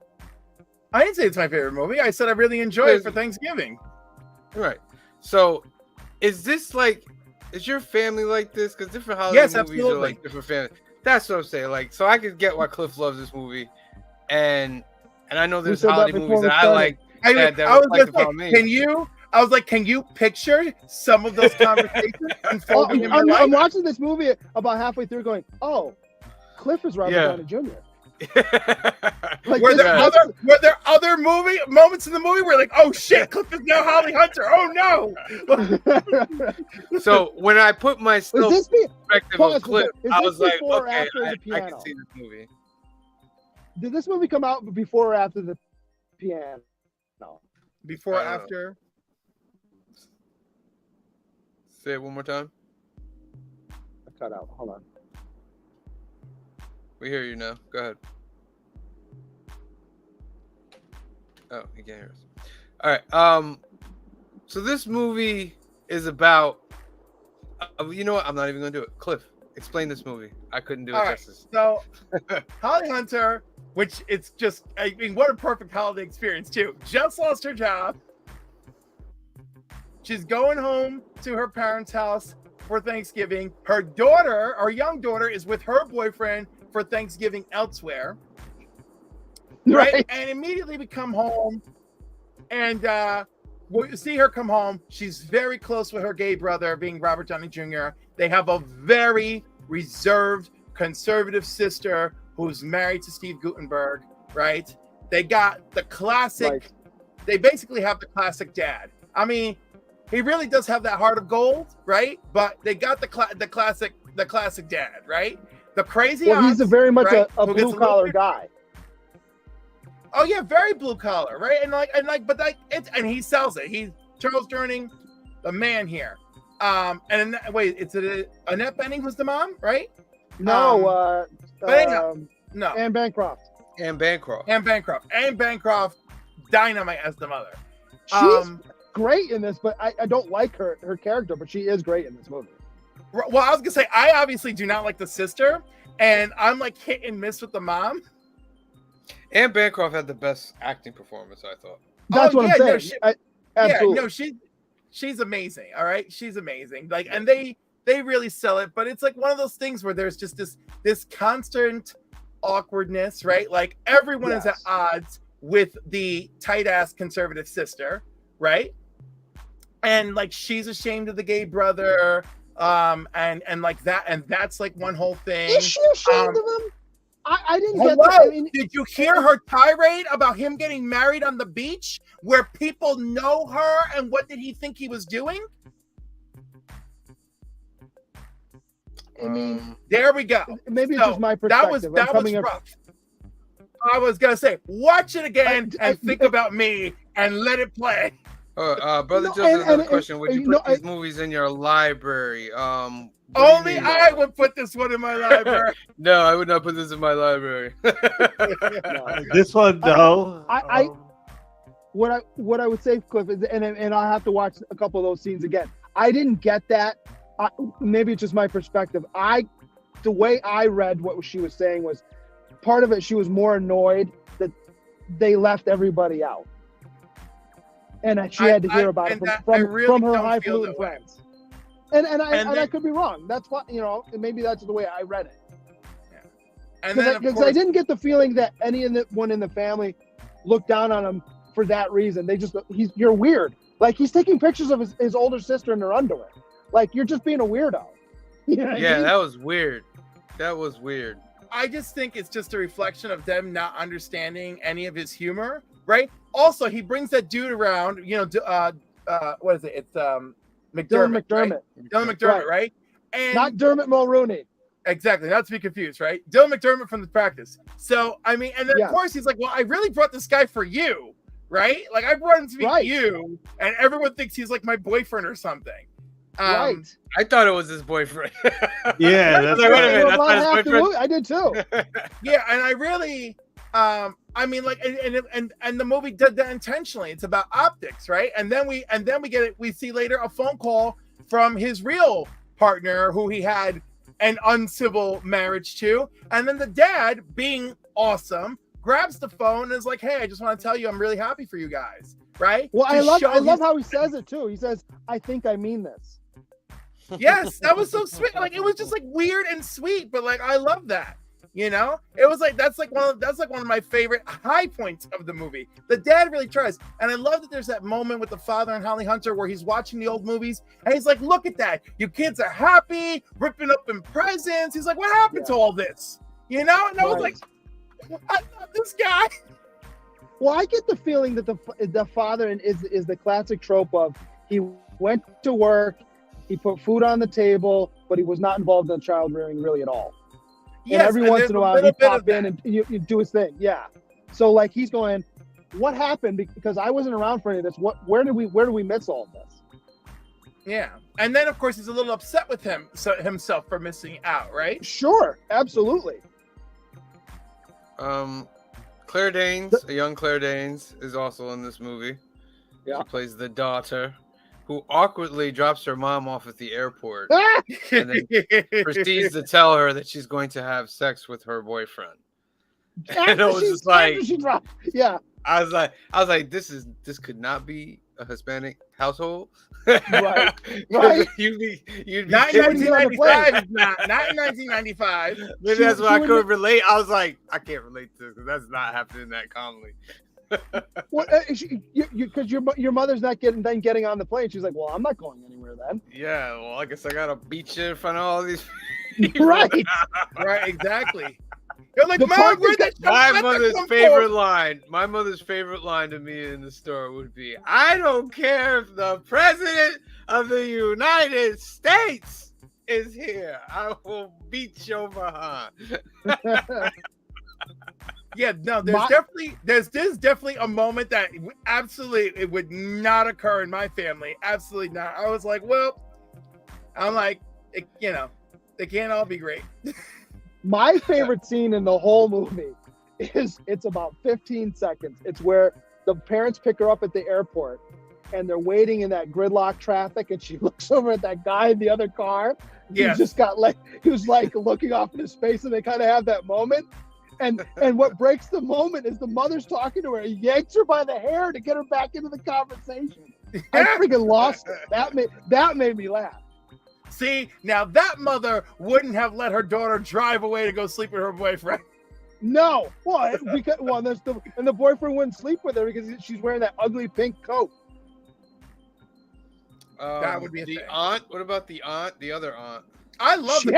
I didn't say it's my favorite movie. I said I really enjoyed it for Thanksgiving.
Right. So, is this Is your family like this? Because different holiday
Yes,
movies are
absolutely.
like different family. That's what I'm saying. Like, so I could get why Cliff loves this movie, and I know there's
said that
holiday
before
movies
we
that I
started.
like.
I mean,
that
I was
reflect
gonna
upon me.
say, can you picture some of those conversations unfolding in your life?
I'm watching this movie about halfway through, going, "Oh, Cliff is Robert
Yeah.
Downey Jr." Like,
Were there
this-
other movie moments in the movie where like, oh shit, Cliff is now Holly Hunter. Oh no.
So when I put myself
Is this be,
perspective
pause
of
for a
Cliff,
second. Is
I
this
was like,
before or
okay,
after the
I
piano?
can see this movie.
Did this movie come out before or after the piano? No.
Before,
I don't know.
after.
Say it one more time.
I cut out. Hold on.
We hear you now. Go ahead. Oh, you can't hear us. All right. So this movie is about. You know what? I'm not even gonna do it. Cliff, explain this movie. I couldn't do it
All right.
justice.
So Holly Hunter, which it's just, I mean, what a perfect holiday experience too. Just lost her job. She's going home to her parents' house for Thanksgiving. Her daughter, our young daughter, is with her boyfriend for Thanksgiving elsewhere. Right? And immediately we come home and we see her come home. She's very close with her gay brother, being Robert Downey Jr. They have a very reserved, conservative sister who's married to Steve Guttenberg, right? They got the classic,
Right.
They basically have the classic dad. I mean, he really does have that heart of gold, right? But they got the classic dad, right? The crazy
Well, he's
aunts,
very much
right?
a
Who gets
blue collar
little-
guy.
Oh yeah, very blue collar, right? But it's, and he sells it. He's Charles Durning, the man here. And wait, it's Annette Bening who's the mom, right?
No,
but anyhow, No,
Anne Bancroft.
And Bancroft.
Anne Bancroft, dynamite as the mother.
She's great in this, but I don't like her character, but she is great in this movie.
Well, I was gonna say I obviously do not like the sister, and I'm like hit and miss with the mom.
And Bancroft had the best acting performance, I thought.
That's what I'm saying.
No,
Absolutely.
Yeah, no, she's amazing. All right, she's amazing. Like, and they really sell it, but it's like one of those things where there's just this constant awkwardness, right? Like everyone is at odds with the tight ass conservative sister, right? And like she's ashamed of the gay brother, and like that, and that's like one whole thing.
Is she ashamed of him? I didn't get
Hello?
that. I mean,
Did you hear her tirade about him getting married on the beach where people know her, and what did he think he was doing?
I mean,
There we go.
maybe it's
So,
just my
that
perspective.
was
I'm
that was
coming up-
rough. I was gonna say, watch it again
I-
and think about me and let it play.
Brother,
No,
just
and-
another
and-
question. Would you
no,
put these movies in your library? What do you
Only
mean?
I would put this one in my library.
No, I would not put this in my library.
No.
This one, no.
I- what I would say, Cliff, is, and I'll have to watch a couple of those scenes again. I didn't get that. Maybe it's just my perspective. The way I read what she was saying was part of it. She was more annoyed that they left everybody out, and that she had to hear about it from her highfalutin friends. And I could be wrong. That's what maybe that's the way I read it.
And then, of
Because
course,
I didn't get the feeling that anyone in the family looked down on him for that reason. They just you're weird. Like he's taking pictures of his older sister in her underwear. Like you're just being a weirdo. You know what I
Yeah,
mean?
that was weird. That was weird.
I just think it's just a reflection of them not understanding any of his humor, right? Also, he brings that dude around, what is it? It's
Dylan
McDermott.
McDermott,
Right? Dylan McDermott, right? And
not Dermot Mulrooney.
exactly, not to be confused, right? Dylan McDermott from The Practice. So, I mean, and then
Yeah.
of course he's like, well, I really brought this guy for you, right? Like I brought him to meet
Right.
you, and everyone thinks he's like my boyfriend or something.
Right.
I thought it was his boyfriend.
Yeah, that's
Wait a minute,
Well,
that's
about
not his
half the
boyfriend?
movie, I did too.
Yeah, and I really, I mean, like, and the movie did that intentionally. It's about optics, right? And then we get it. We see later a phone call from his real partner, who he had an uncivil marriage to, and then the dad, being awesome, grabs the phone and is like, "Hey, I just want to tell you, I'm really happy for you guys." Right?
Well,
To
I love
show
how
his-
he says it too. He says, "I think I mean this."
Yes, that was so sweet. Like it was just like weird and sweet, but like I love that. You know, it was like that's like one of my favorite high points of the movie. The dad really tries, and I love that there's that moment with the father and Holly Hunter where he's watching the old movies and he's like, "Look at that! Your kids are happy, ripping up in presents." He's like, "What happened to all this?" You know, and I was like, "I love this guy."
Well, I get the feeling that the father is the classic trope of he went to work, he put food on the table, but he was not involved in child rearing really at all.
Yes,
and every once in a while he'd pop in
that.
and you do his thing. Yeah. So like he's going, what happened? Because I wasn't around for any of this. Where did we miss all of this?
Yeah. And then of course he's a little upset with himself for missing out, right?
Sure, absolutely.
Claire Danes, a young Claire Danes, is also in this movie.
Yeah.
She plays the daughter who awkwardly drops her mom off at the airport and then proceeds to tell her that she's going to have sex with her boyfriend. And I was just like,
yeah.
I was like, this could not be a Hispanic household.
Right. Right.
You'd be
not in 1995. Not in 1995.
Maybe that's why I couldn't relate. I was like, I can't relate to this because that's not happening that commonly.
Well, because your mother's not getting on the plane. She's like, well, I'm not going anywhere then.
Yeah, well, I guess I gotta beat you in front of all these people.
Right.
Right, exactly. You're like,
The
Mom,
part
where'd that
My mother's favorite
line.
line to me in the store would be, I don't care if the president of the United States is here. I will beat your behind.
Yeah, no, there's definitely a moment that absolutely it would not occur in my family. Absolutely not. I was like, well, I'm like, they can't all be great.
My favorite scene in the whole movie it's about 15 seconds. It's where the parents pick her up at the airport and they're waiting in that gridlock traffic and she looks over at that guy in the other car.
Yes.
He was like looking off in his face and they kind of have that moment. And what breaks the moment is the mother's talking to her. He yanks her by the hair to get her back into the conversation. I freaking lost it. That made me laugh.
See, now that mother wouldn't have let her daughter drive away to go sleep with her boyfriend.
No, the boyfriend wouldn't sleep with her because she's wearing that ugly pink coat.
That would be
the
thing.
aunt. What about the aunt? The other aunt.
I love the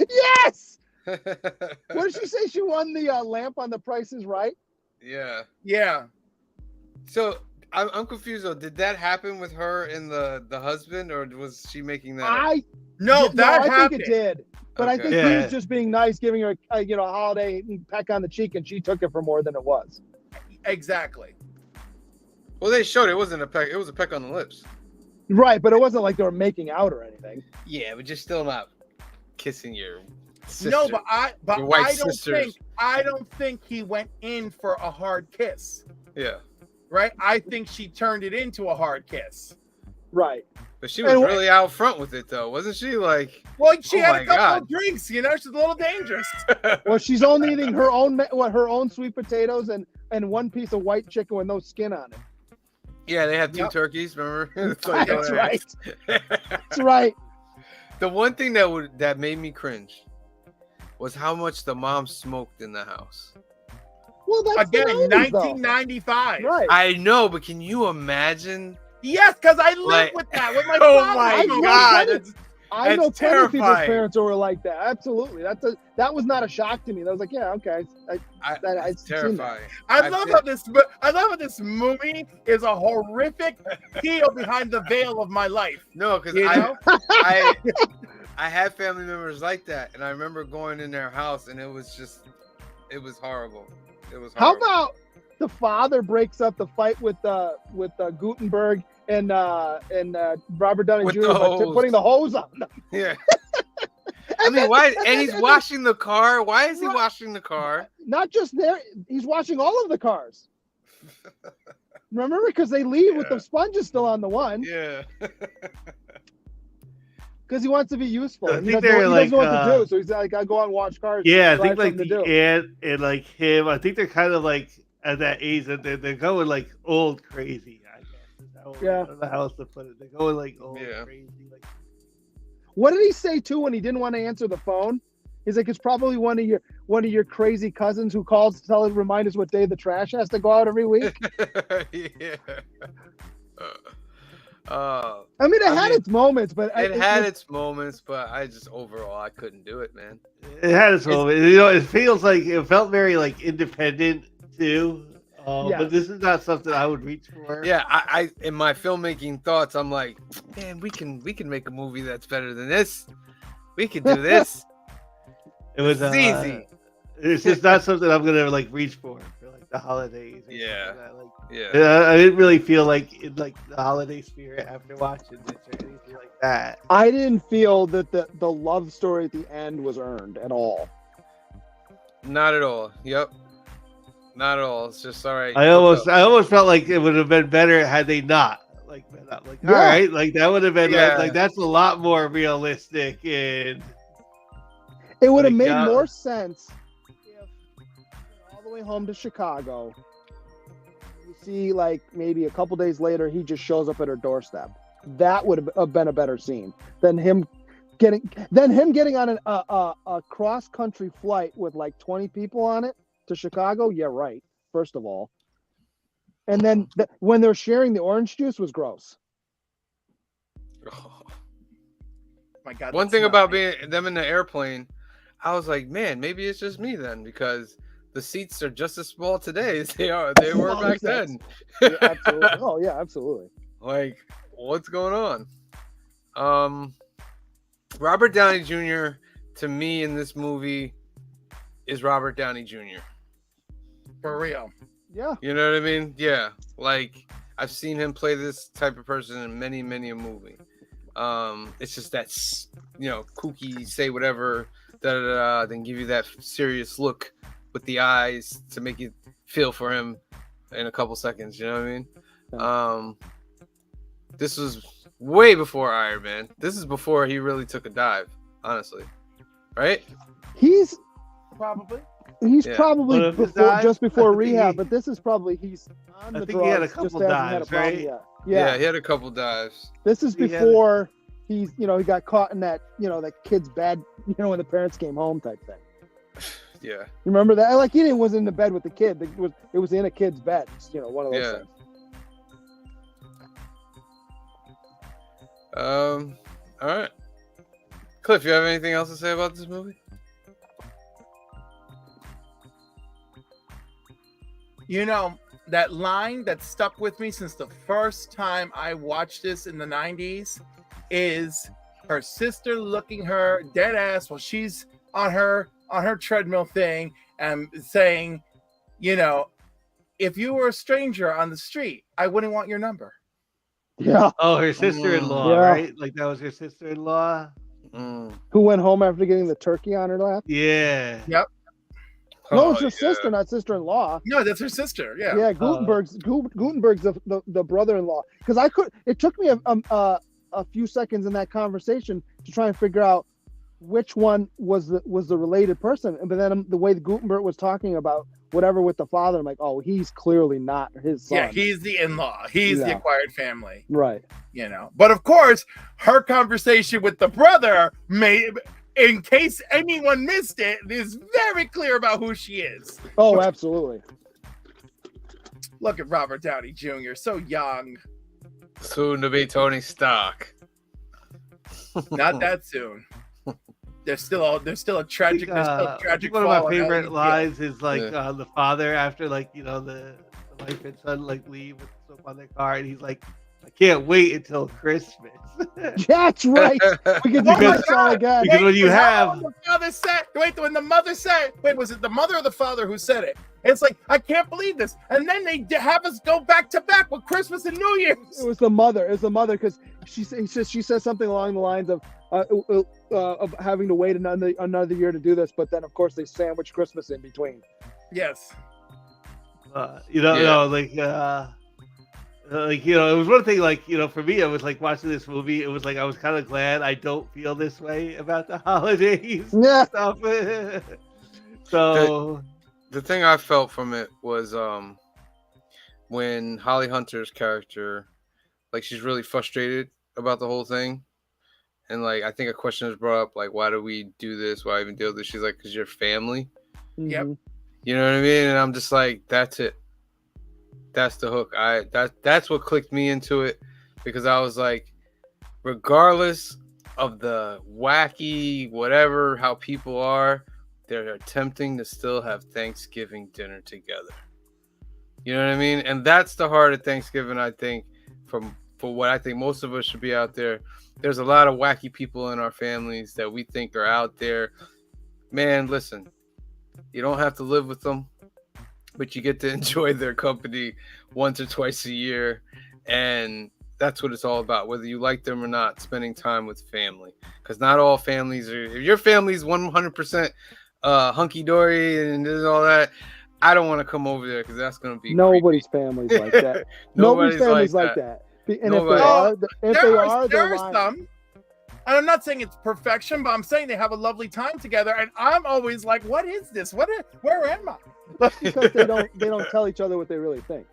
Yes. What did she say? She won the lamp on The Price is Right.
Yeah.
So I'm confused though. Did that happen with her and the husband, or was she making that?
I
happened.
think it did. But I think he was just being nice, giving her a holiday peck on the cheek, and she took it for more than it was.
Exactly.
Well, they showed it wasn't a peck. It was a peck on the lips.
Right, but it wasn't like they were making out or anything.
Yeah, but you're still not kissing your sister.
No, but
your white sisters.
I don't think he went in for a hard kiss.
Yeah.
Right? I think she turned it into a hard kiss.
Right.
But she was really out front with it, though, wasn't she? Like,
well, she had a couple of drinks. She's a little dangerous.
Well, she's only eating her own sweet potatoes and one piece of white chicken with no skin on it.
Yeah, they had two turkeys. Remember?
Like, that's right. That's right.
The one thing that made me cringe was how much the mom smoked in the house.
Well, that's
again,
90s,
1995.
Right.
I know, but can you imagine?
Yes, because I lived with that with my
oh
father.
My God!
I know plenty of people's parents who were like that. Absolutely, that was not a shock to me. That was like, yeah, okay.
It's terrifying.
I love how this movie is a horrific peel behind the veil of my life.
No, because I had family members like that, and I remember going in their house, and it was horrible. It was horrible.
How about the father breaks up the fight with Gutenberg and Robert Downey Jr. by putting the hose on them?
Yeah. I mean, why? And he's washing the car. Why is he washing the car?
Not just there. He's washing all of the cars. Remember, because they leave with the sponges still on the one.
Yeah.
Because he wants to be useful.
I think
he doesn't know what to do, so he's like, "I go out and watch cars."
Yeah, I think like the aunt and like him. I think they're kind of like at that age that they're going like old crazy. I guess. I don't know how else to put it. They're going like old crazy. Like,
What did he say too when he didn't want to answer the phone? He's like, it's probably one of your crazy cousins who calls to remind us what day the trash has to go out every week.
Yeah.
I mean, it had its moments, but
it had its moments, but I just overall I couldn't do it, man.
It had its moment. You know, it feels like it felt very like independent too.
Yes.
But this is not something I would reach for.
Yeah, I in my filmmaking thoughts, I'm like, man, we can make a movie that's better than this. We can do this.
It was
It's easy.
It's just not something I'm gonna like reach for like the holidays. Or
Yeah.
something like that.
Yeah.
I didn't really feel like in like the holiday spirit after watching this or anything like that.
I didn't feel that the love story at the end was earned at all.
Not at all. Yep. Not at all. It's just all right.
I almost felt like it would have been better had they not like been up. Like, all
Yeah.
right, like that would have been
Yeah.
like that's a lot more realistic and
It would have
Like,
made
yeah.
more sense if all the way home to Chicago. You see, like maybe a couple days later, he just shows up at her doorstep. That would have been a better scene than him getting on a cross country flight with like 20 people on it to Chicago. Yeah, right. First of all, and then when they're sharing the orange juice was gross.
My God.
One
that's
thing about
nothing.
being them in the airplane, I was like, man, maybe it's just me then, because the seats are just as small today as they were back then.
Yeah, absolutely. Oh yeah, absolutely.
Like, what's going on? Robert Downey Jr. to me in this movie is Robert Downey Jr.
For real.
Yeah.
You know what I mean? Yeah. Like, I've seen him play this type of person in many, many a movie. It's just that, kooky, say whatever, then give you that serious look with the eyes to make you feel for him in a couple seconds. You know what I mean? This was way before Iron Man. This is before he really took a dive, honestly. Right?
He's
Probably.
Yeah.
probably
One of his
before,
dives?
just before
I think
rehab,
he-
but this is probably he's on
I
the
think he had a
drugs,
couple
just hasn't had a
dives,
problem
right?
yet.
Yeah,
Yeah.
he had a couple dives.
This is
He had
before he got caught in that, that kid's bed, when the parents came home type thing.
Yeah.
You remember that? Like, he wasn't in the bed with the kid. It was in a kid's bed. It's, one of those
Yeah.
things.
All right. Cliff, you have anything else to say about this movie?
That line that stuck with me since the first time I watched this in the 90s is her sister looking her dead ass while she's on her treadmill thing and saying, if you were a stranger on the street, I wouldn't want your number.
Yeah.
Oh, her sister-in-law,
Yeah.
right? Like that was her sister-in-law.
Who went home after getting the turkey on her lap?
Yeah.
Yep.
No, it's her
yeah.
sister, not sister-in-law.
No, that's her sister. Yeah.
Yeah, Gutenberg's the brother-in-law. Because it took me a few seconds in that conversation to try and figure out which one was the related person. But then the way Gutenberg was talking about whatever with the father, I'm like, oh, he's clearly not his son.
Yeah, he's the in-law. He's the
Yeah.
acquired family.
Right.
But of course, her conversation with the brother made, in case anyone missed it, is very clear about who she is.
Oh, absolutely.
Look at Robert Downey Jr., so young.
Soon to be Tony Stark.
Not that soon. There's still a tragic.
I think one of
fall
my
on
favorite
LEP.
lines is like
Yeah.
the father after the wife and son like leave with soap on their car, and he's like, I can't wait until Christmas.
That's right. We can do
Oh my
this all
God.
again.
Because when you
was that
have-
what the father said, when the mother said, was it the mother or the father who said it? It's like, I can't believe this. And then they have us go back to back with Christmas and New Year's.
It was the mother. because she says something along the lines of having to wait another year to do this, but then of course they sandwich Christmas in between.
Yes.
It was one thing, for me, it was like watching this movie. It was like I was kind of glad I don't feel this way about the holidays.
Yeah.
Stuff. So
The thing I felt from it was when Holly Hunter's character, like, she's really frustrated about the whole thing, And like, I think a question was brought up, like, why do we do this? Why even deal with this? She's like, because you're family.
Yep.
Mhm.
You know what I mean? And I'm just like, that's it. That's the hook. That's what clicked me into it, because I was like, regardless of the wacky whatever how people are, they're attempting to still have Thanksgiving dinner together. You know what I mean? And that's the heart of Thanksgiving, I think, for what I think most of us should be out there. There's a lot of wacky people in our families that we think are out there. Man, listen, you don't have to live with them, but you get to enjoy their company once or twice a year. And that's what it's all about, whether you like them or not, spending time with family. Because not all families are, if your family's 100% hunky-dory and all that, I don't want to come over there because that's going to be
Nobody's family's like that. Nobody's family's like that. And
Nobody.
if they are,
there
they're
are
lying.
some. And I'm not saying it's perfection, but I'm saying they have a lovely time together. And I'm always like, what is this? Where am I?
Because they don't tell each other what they really think.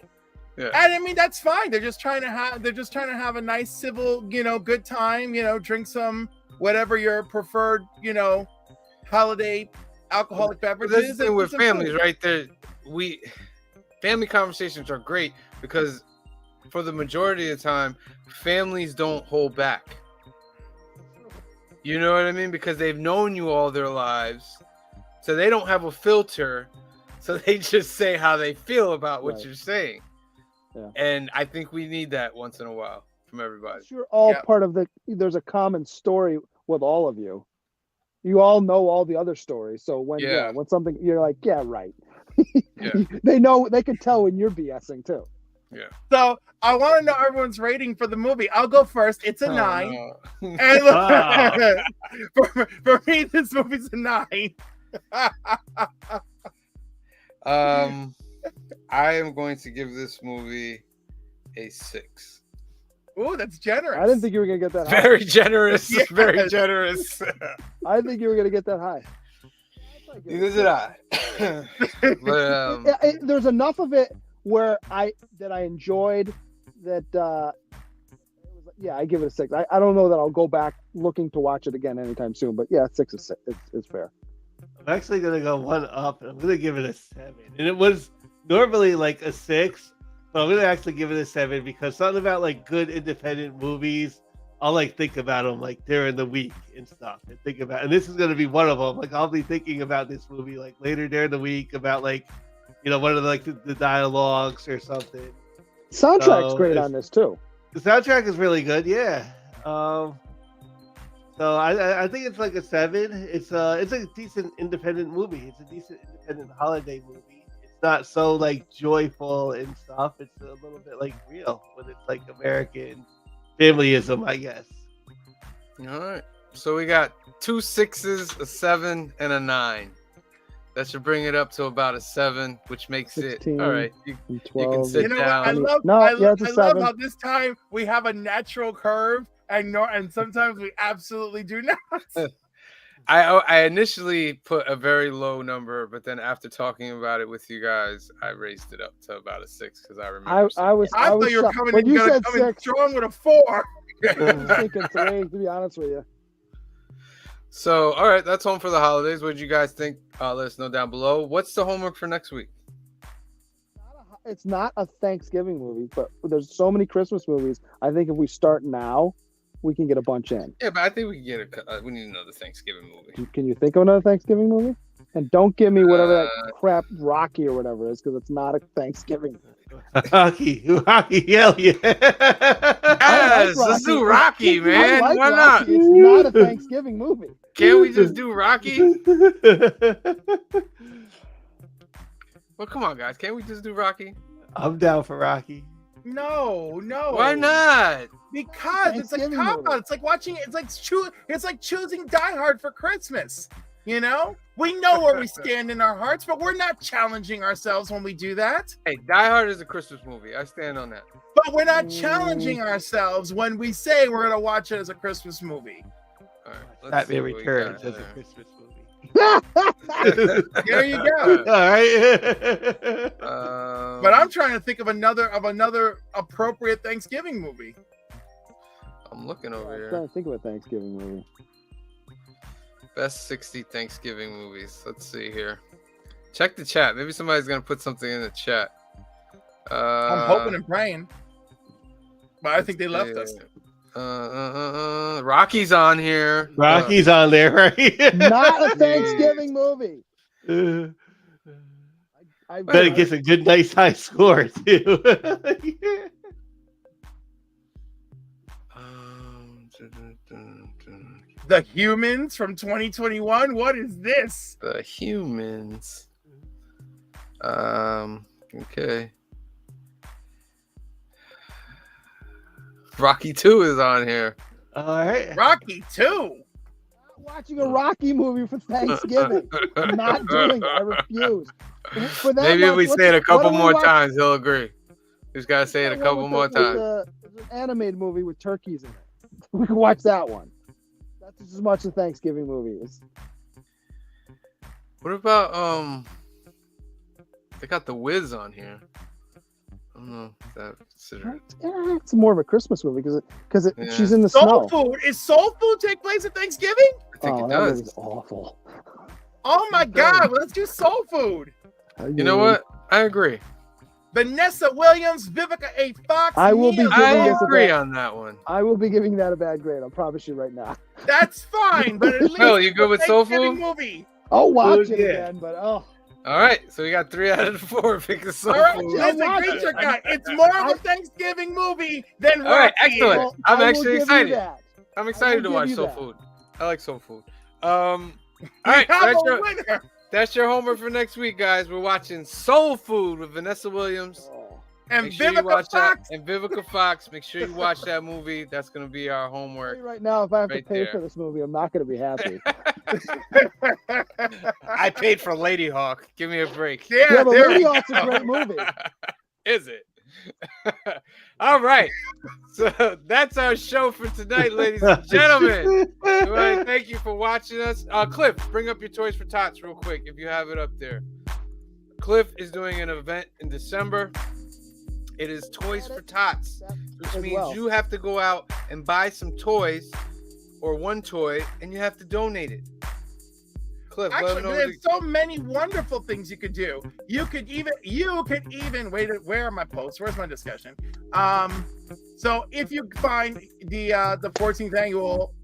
Yeah.
And I mean, that's fine. They're just trying to have a nice, civil, good time, drink some, whatever your preferred, holiday alcoholic
But
beverages.
that's the thing with families, right? Family conversations are great because for the majority of the time, families don't hold back. You know what I mean? Because they've known you all their lives, so they don't have a filter, so they just say how they feel about what
Right.
you're saying.
Yeah.
And I think we need that once in a while from everybody.
You're all
Yeah.
part of there's a common story with all of you. You all know all the other stories. So when something you're like, yeah, right.
Yeah.
They can tell when you're BSing too.
So I want to know everyone's rating for the movie. I'll go first. It's a 9.
No.
And
Wow.
for me, this movie's a 9.
I am going to give this movie a 6.
Ooh, that's generous.
I didn't think you were gonna get that high.
Very generous.
Yes.
Very generous.
I didn't think you were gonna get that high.
Neither did I. But
There's enough of it where I enjoyed that. I give it a 6. I don't know that I'll go back looking to watch it again anytime soon, but yeah, 6 is it's fair.
I'm actually gonna go one up, and I'm gonna give it a 7. And it was normally like a 6, but I'm gonna actually give it a 7 because something about like good independent movies, I'll like think about them like during the week and stuff, and this is gonna be one of them. Like I'll be thinking about this movie like later during the week about like, one of the dialogues or something.
Soundtrack's
So
great
it's-
on this too.
The soundtrack is really good, yeah. So I think it's like a 7. It's a decent independent movie. It's a decent independent holiday movie. It's not so like joyful and stuff. It's a little bit like real, but it's like American familyism, I guess.
all right. So we got 2 6s, a 7, and a 9. That should bring it up to about a 7, which makes
16,
it all right.
And
You
12.
can sit
You know
down.
what? I love,
No,
I,
yeah, it's a
I love
7.
how this time we have a natural curve, and sometimes we absolutely do not.
I initially put a very low number, but then after talking about it with you guys, I raised it up to about a 6 because I remember.
I was
I thought you were
shocked.
coming
When
in,
you
gonna
said
come in
6,
strong with a 4.
I was thinking 3. To be honest with you,
So, all right, that's home for the holidays. What did you guys think? Let us know down below. What's the homework for next week?
it's not a Thanksgiving movie, but there's so many Christmas movies. I think if we start now, we can get a bunch in.
Yeah, but I think we can get we need another Thanksgiving movie.
Can you think of another Thanksgiving movie? And don't give me whatever that crap Rocky or whatever it is, because it's not a Thanksgiving movie.
Rocky, hell yeah!
Yes, let's do Rocky, man.
I like
Why
Rocky.
not?
It's not a Thanksgiving movie.
Can't we just do Rocky? Well, come on, guys. Can't we just do Rocky?
I'm down for Rocky.
No.
Why not?
Because it's a
Thanksgiving
cop
movie.
out. It's like watching. It's like choosing Die Hard for Christmas. We know where we stand in our hearts, but we're not challenging ourselves when we do that.
Hey, Die Hard is a Christmas movie. I stand on that.
But we're not challenging ourselves when we say we're going to watch it as a Christmas movie.
All right, let's
Batman
see what we
Returns
got
as a
there.
Christmas movie.
There you go.
All right.
But I'm trying to think of another appropriate Thanksgiving movie.
I'm looking over
I'm
here.
trying to think of a Thanksgiving movie.
Best 60 Thanksgiving movies. Let's see here. Check the chat. Maybe somebody's gonna put something in the chat.
I'm hoping and praying, but I think they left us.
Rocky's on here.
Rocky's on there, right?
Not a Thanksgiving movie. I
Better get a good, nice high score too.
The Humans from 2021. What is this?
The Humans. Okay. Rocky 2 is on here.
All right.
Rocky 2.
watching a Rocky movie for Thanksgiving. I'm not doing it. I refuse. For that
Maybe if we say it a couple more
watch?
times, he'll agree. He's got to say it a couple more times.
There's an animated movie with turkeys in it. We can watch that one. That's just as much as a Thanksgiving movie is.
What about they got the Wiz on here. I don't know if that considered.
Yeah, it's more of a Christmas movie because
Yeah.
she's in the
Soul
snow.
Food. Is Soul Food take place at Thanksgiving?
I think it
That
does.
movie's awful.
Oh my God! Let's do Soul Food.
You know what? I agree.
Vanessa Williams, Vivica A. Fox.
I will be
Nia
giving
I
this a
agree
bad-
on that one.
I will be giving that a bad grade. I'll promise you right now.
That's fine, but at least
Phil, you good
it's
with
a
Soul
Thanksgiving
Food?
movie.
I'll watch
Good,
it
yeah.
again, but oh.
All right, so we got 3 out of the 4 picking Soul
All right,
Food.
Yeah,
listen,
watch
Creature
it.
Guy. It's more of a Thanksgiving movie than
All right,
Rocky.
excellent.
Well,
I'm
I will
actually
give you
excited.
that.
I'm excited to
give
watch
you
Soul
that.
Food. I like Soul Food. All right,
We have
that's
a
your,
winner.
that's your homework for next week, guys. We're watching Soul Food with Vanessa Williams.
Oh.
And
Make sure you
Vivica
watch
Fox.
that. And Vivica Fox. Make sure you watch that movie. That's going to be our
Tell
homework.
you right now, if I have
Right
to pay
there.
for this movie, I'm not going to be happy.
I paid for Lady Hawk. Give me a break.
Yeah, but
there
Lady
we
Hawk's a
go.
great movie.
Is it? All right. So that's our show for tonight, ladies and gentlemen. All right, thank you for watching us. Cliff, bring up your Toys for Tots real quick if you have it up there. Cliff is doing an event in December. It is Toys for Tots, which
As
means
well.
you have to go out and buy some toys or one toy, and you have to donate it. Cliff, let
Actually,
them know.
there's so many wonderful things you could do. You could even wait. Where are my posts? Where's my discussion? So if you find the 14th annual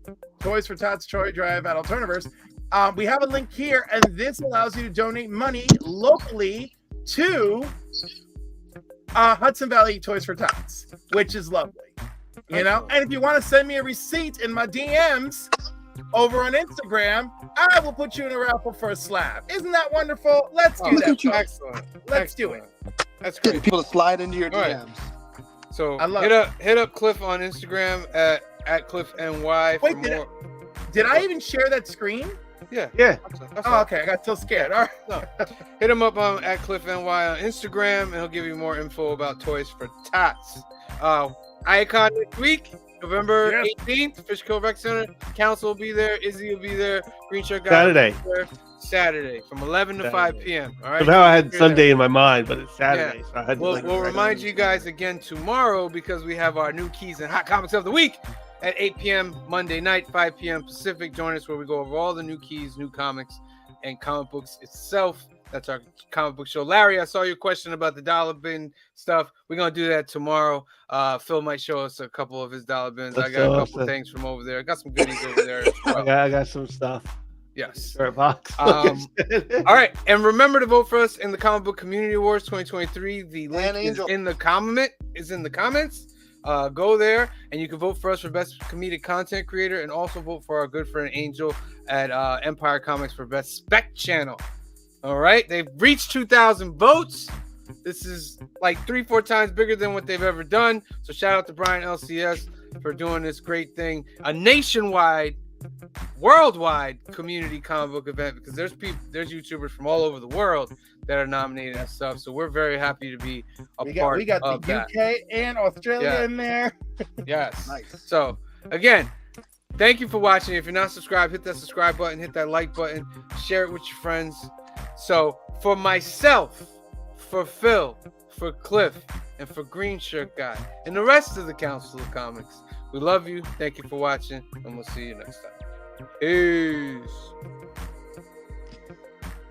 Toys for Tots Toy Drive at Alternaverse, we have a link here, and this allows you to donate money locally to Hudson Valley Toys for Tots, which is lovely. You know, and if you want to send me a receipt in my DMs over on Instagram, I will put you in a raffle for a slab. Isn't that wonderful? Let's do
Oh,
that.
you. Excellent.
Let's do it.
That's
Getting
great.
people to slide into your
All right.
DMs.
So
I love
hit up Cliff on Instagram at CliffNY for
Wait, did
more.
Did I even share that screen?
Yeah.
Yeah.
That's
Oh,
all.
okay. I got so scared. All right.
Hit him up on at CliffNY on Instagram, and he'll give you more info about Toys for Tots. Icon this week, November
Yes.
18th, Fishkill Rec Center. Council will be there. Izzy will be there. Green Shirt Guy
Saturday.
will be there. Saturday from 11 to 5
Saturday.
p.m. All right.
So now I had
You're
Sunday
there.
in my mind, but it's Saturday, so I had to
We'll,
like,
we'll remind you guys again tomorrow because we have our new keys and hot comics of the week at 8 p.m. Monday night, 5 p.m. Pacific. Join us where we go over all the new keys, new comics, and comic books itself. That's our comic book show. Larry, I saw your question about the dollar bin stuff. We're going to do that tomorrow. Phil might show us a couple of his dollar bins. I
Let's
got a
show
couple
us
things from over there. I got some goodies over there as well.
I got some stuff.
Yes.
Shirt box.
All right, and remember to vote for us in the Comic Book Community Awards 2023. The link is
Angel.
in the comments. Go there, and you can vote for us for Best Comedic Content Creator, and also vote for our good friend Angel at Empire Comics for Best Spec Channel. All right, they've reached 2,000 votes. This is like 3-4 times bigger than what they've ever done. So shout out to Brian LCS for doing this great thing, a nationwide, worldwide community comic book event, because there's YouTubers from all over the world that are nominated and stuff. So we're very happy to be a part
We got
of
the
that.
UK and Australia
Yeah.
in there.
Yes.
Nice.
So again, thank you for watching. If you're not subscribed, hit that subscribe button, hit that like button, share it with your friends. So for myself, for Phil, for Cliff, and for Green Shirt Guy, and the rest of the Council of Comics. We love you. Thank you for watching, and we'll see you next time. Peace.